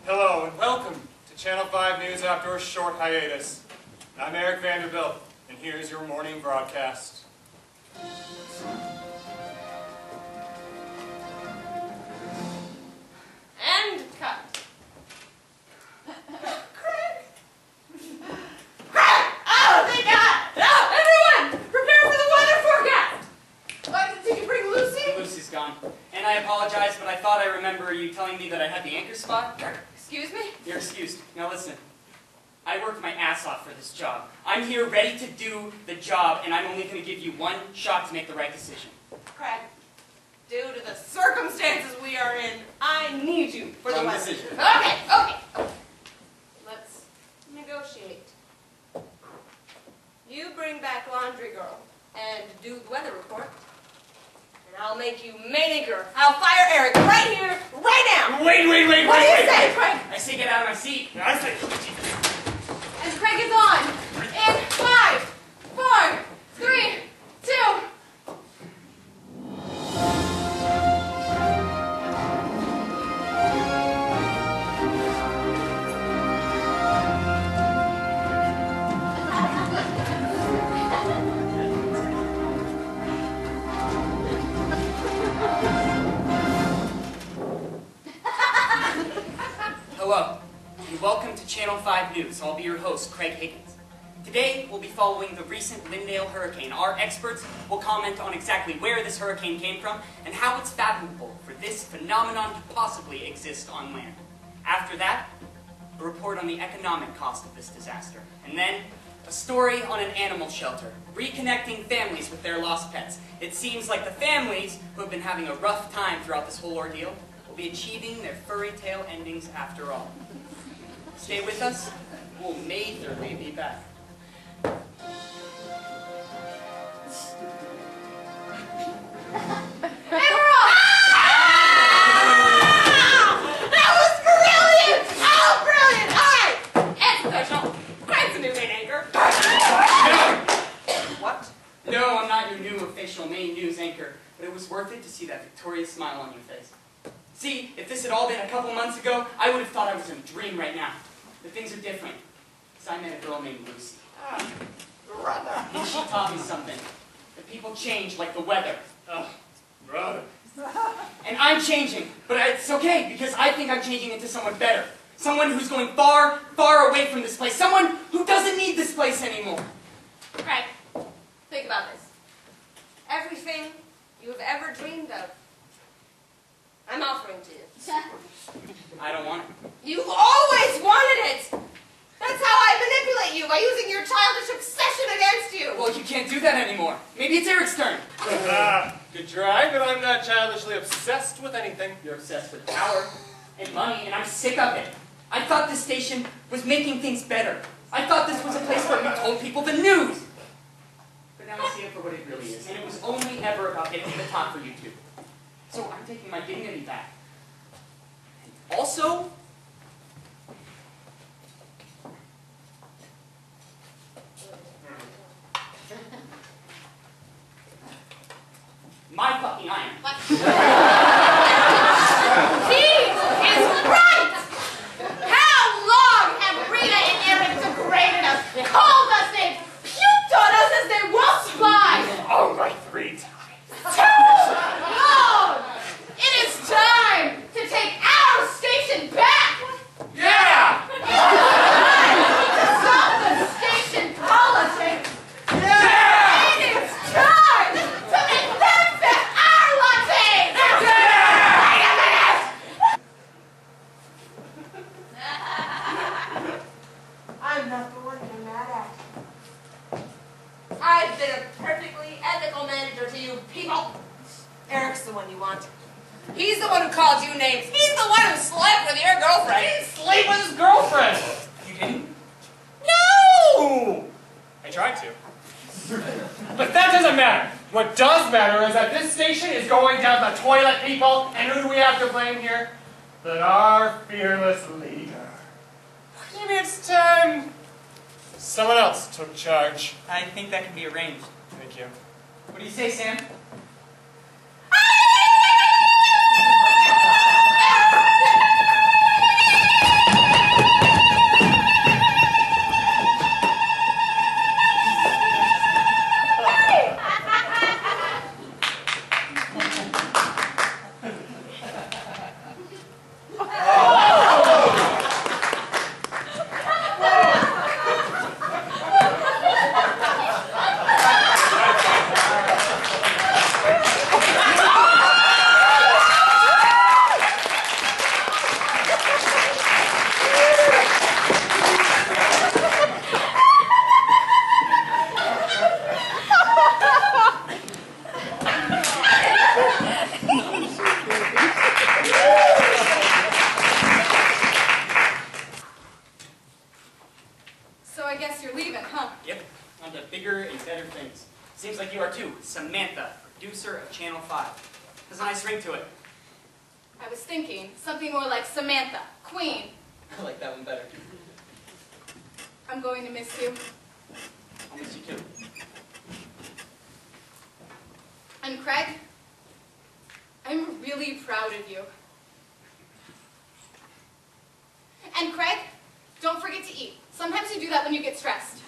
S5: Hello and welcome to Channel 5 News after a short hiatus. I'm Eric Vanderbilt, and here's your morning broadcast.
S3: And cut. Craig! Craig! Oh, thank God! Oh, everyone! Prepare for the weather forecast! Did you bring Lucy?
S2: Lucy's gone. And I apologize, but I thought I remember you telling me that I had the anchor spot.
S3: Excuse me?
S2: You're excused. Now listen. I worked my ass off for this job. I'm here ready to do the job, and I'm only going to give you one shot to make the right decision.
S4: Craig, due to the circumstances we are in, I need you for the
S2: Wrong
S4: weather.
S2: decision.
S3: Okay.
S4: Let's negotiate. You bring back Laundry Girl and do the weather report, and I'll make you main anchor. I'll fire Eric right here, right now.
S2: wait.
S3: What do you say, Craig?
S2: I say get out of my seat. I say,
S3: And Craig is on. In 5, 4, 3, 2.
S2: hello, and welcome to Channel 5 News. I'll be your host, Craig Higgins. Today, we'll be following the recent Lindale hurricane. Our experts will comment on exactly where this hurricane came from and how it's fathomable for this phenomenon to possibly exist on land. After that, a report on the economic cost of this disaster. And then, a story on an animal shelter, reconnecting families with their lost pets. It seems like the families who have been having a rough time throughout this whole ordeal will be achieving their furry tale endings after all. Stay with us. We'll majorly be back.
S3: Hey, we're off! That was brilliant! Oh, brilliant! All right, it's official. Craig's the new main anchor.
S2: What? No, I'm not your new official main news anchor, but it was worth it to see that victorious smile on your face. See, if this had all been a couple months ago, I would have thought I was in a dream right now. But things are different, because I met a girl named Lucy.
S5: Brother.
S2: And she taught me something. That people change like the weather.
S5: Brother.
S2: And I'm changing, but it's okay, because I think I'm changing into someone better. Someone who's going far, far away from this place. Someone who doesn't need this place anymore.
S3: Craig, think about this. Everything you have ever dreamed of, I'm offering to you.
S2: I don't want it.
S3: You always wanted it! That's how I manipulate you, by using your childish obsession against you!
S2: Well, you can't do that anymore. Maybe it's Eric's turn.
S5: Good try, but I'm not childishly obsessed with anything.
S2: You're obsessed with power and money, and I'm sick of it. I thought this station was making things better. I thought this was a place where we told people the news. But now I see it for what it really is, and it was only ever about hitting the top for YouTube. So I'm taking my dignity back. And also, my fucking iron.
S3: He is right! How long have Rita and Eric degraded us, called us names, puked on us as they walked by?
S5: Oh, like 3 times.
S3: Too long! It is time to take our station back!
S5: Yeah!
S3: It's time to stop the station politics!
S5: Yeah!
S3: It is time to make them fit our lattes! Wait a minute! I'm not the one you're mad at. I've been a perfectly ethical manager to you people. Eric's the one you want. He's the one who called you names. He's the one who slept with your girlfriend.
S5: He didn't sleep with his girlfriend.
S2: You didn't?
S5: No! I tried to. But that doesn't matter. What does matter is that this station is going down the toilet, people. And who do we have to blame here? But our fearless leader. Maybe it's time someone else took charge.
S2: I think that can be arranged.
S5: Thank you.
S2: What do you say, Sam?
S3: So I guess you're leaving, huh?
S2: Yep, on to bigger and better things. Seems like you are too. Samantha, producer of Channel 5. Has a nice ring to it.
S3: I was thinking something more like Samantha, Queen.
S2: I like that one better.
S3: I'm going to miss you.
S2: I'll miss you too.
S3: And Craig, I'm really proud of you. And Craig, don't forget to eat. Sometimes you do that when you get stressed.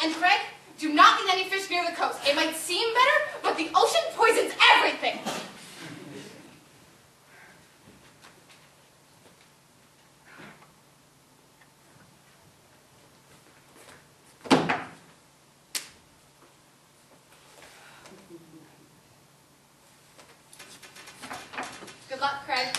S3: And Craig, do not eat any fish near the coast. It might seem better, but the ocean poisons everything. Good luck, Craig.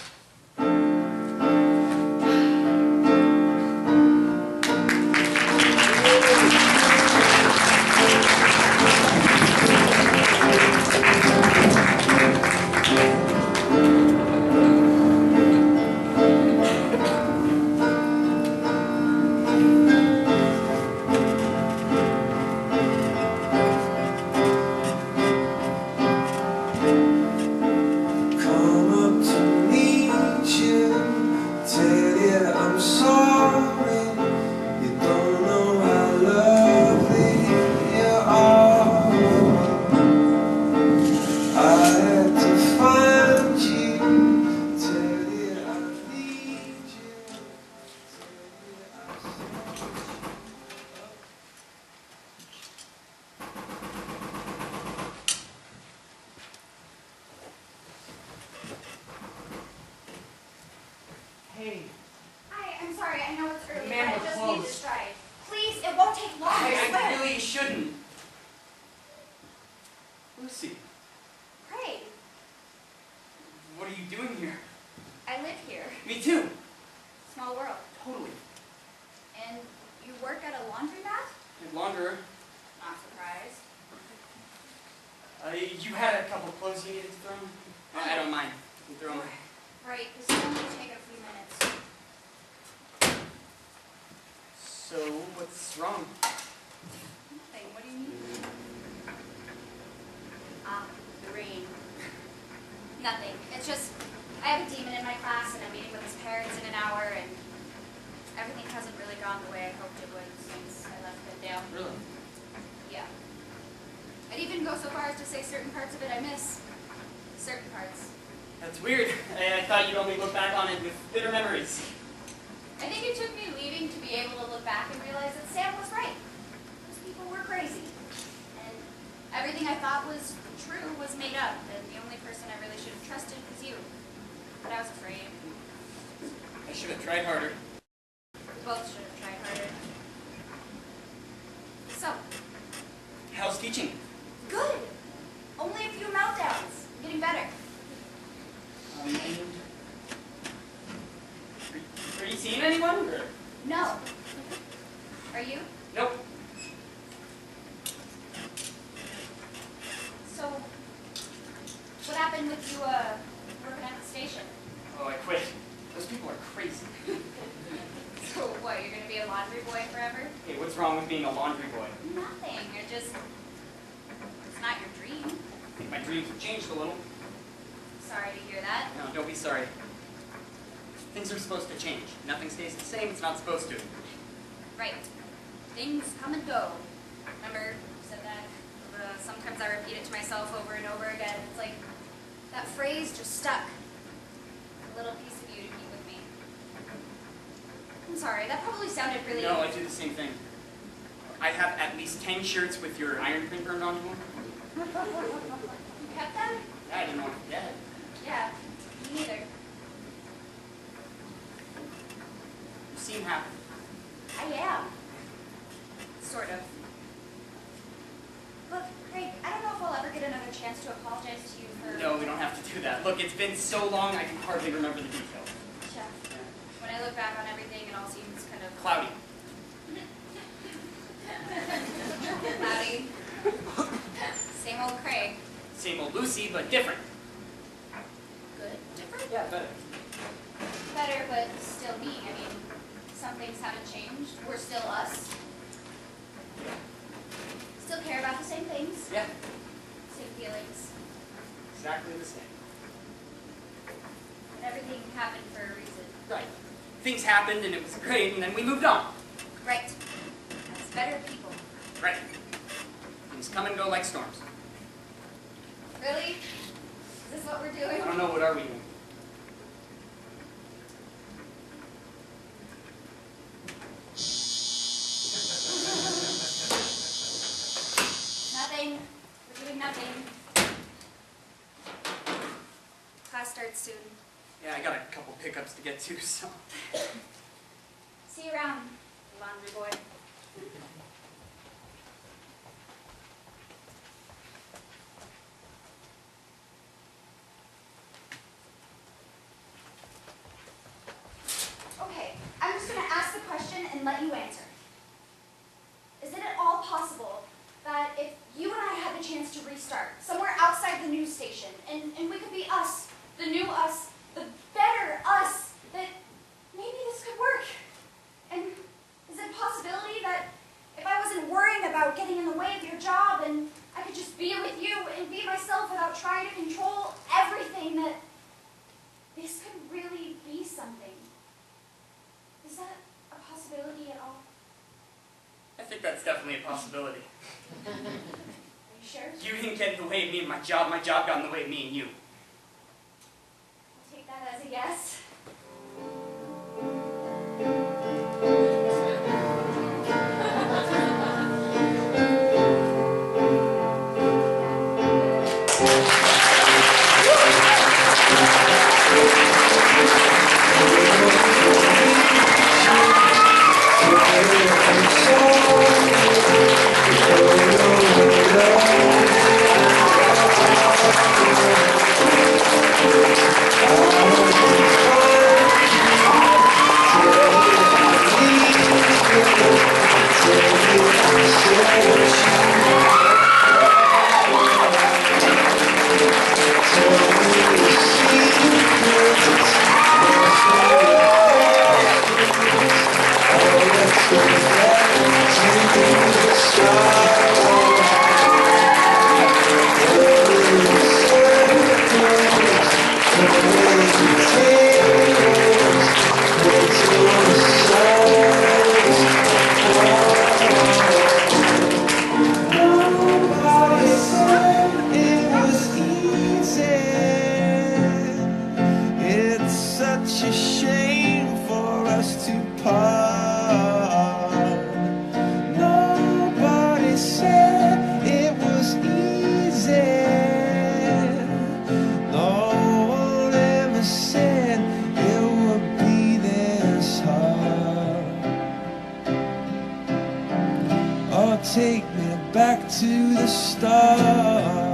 S6: Come up to meet you, tell you I'm sorry. You don't know how lovely you are. I had to find you, tell you I need you, tell you I
S2: Hey,
S7: Hi, I'm sorry. I know it's early,
S2: Ma'am,
S7: but I
S2: we're
S7: just need to
S2: closed.
S7: try. Please, it won't take long. I
S2: I
S7: swear.
S2: really shouldn't. Lucy,
S7: Craig,
S2: what are you doing here?
S7: I live here.
S2: Me too.
S7: Small world.
S2: Totally.
S7: And you work at a laundromat?
S2: And launderer,
S7: Not surprised.
S2: you had a couple clothes you needed to throw in? I don't mind. You can throw them.
S7: Right, this will only take a few minutes.
S2: So, what's wrong?
S7: Nothing. What do you need? The rain. Nothing. It's just, I have a demon in my class and I'm meeting with his parents in an hour and everything hasn't really gone the way I hoped it would since I left them down.
S2: Really?
S7: Yeah. I'd even go so far as to say certain parts of it I miss. Certain parts.
S2: That's weird. I thought you'd only look back on it with bitter memories.
S7: I think it took me leaving to be able to look back and realize that Sam was right. Those people were crazy. And everything I thought was true was made up, and the only person I really should have trusted was you. But I was afraid.
S2: I should have tried harder.
S7: We both should have tried harder. So,
S2: How's teaching?
S7: good. Only a few meltdowns. Getting better.
S2: Are you seeing anyone? Or?
S7: No. Are you?
S2: Nope.
S7: So, what happened with you, working at the station?
S2: Oh, I quit. Those people are crazy.
S7: So what, you're gonna be a laundry boy forever?
S2: Hey, what's wrong with being a laundry boy?
S7: Nothing. It's not your dream.
S2: I think my dreams have changed a little.
S7: Sorry to hear that.
S2: No, don't be sorry. Things are supposed to change. Nothing stays the same. It's not supposed to.
S7: Right. Things come and go. Remember, you said that? Sometimes I repeat it to myself over and over again. It's like that phrase just stuck. A little piece of you to keep with me. I'm sorry, that probably sounded really...
S2: No, I do the same thing. I have at least 10 shirts with your iron print burned onto them.
S7: You kept them?
S2: Yeah, I didn't want to forget.
S7: Yeah, me neither.
S2: You seem happy.
S7: I am. Sort of. Look, Craig, I don't know if I'll ever get another chance to apologize to you for...
S2: No, we don't have to do that. Look, it's been so long I can hardly remember the details.
S7: Yeah. When I look back on everything, it all seems kind of...
S2: Cloudy.
S7: Cloudy. Same old Craig.
S2: Same old Lucy, but different.
S7: Good. Different?
S2: Yeah, better.
S7: Better, but still me. I mean, some things haven't changed. We're still us. Still care about the same things.
S2: Yeah,
S7: Same feelings.
S2: exactly the same.
S8: happened for a reason.
S2: Right. Things happened and it was great, and then we moved on.
S8: Right. As better people.
S2: Right. Things come and go like storms.
S8: Really? Is this what we're
S2: I
S8: doing?
S2: don't know, what are we doing?
S8: Nothing. We're doing nothing. Class starts soon.
S2: Yeah, I got a couple pickups to get to, so.
S8: See you around, laundry boy.
S7: Okay, I'm just going to ask the question and let you answer. Is it at all possible that if you and I had the chance to restart somewhere outside the news station, and we could be us, the new us, the better us, that maybe this could work? And is it a possibility that if I wasn't worrying about getting in the way of your job and I could just be with you and be myself without trying to control everything, that this could really be something? Is that a possibility at all?
S2: I think that's definitely a possibility.
S7: Are you sure?
S2: You didn't get in the way of me and my job got in the way of me and you.
S7: I'll take that as a yes.
S6: Take me back to the start.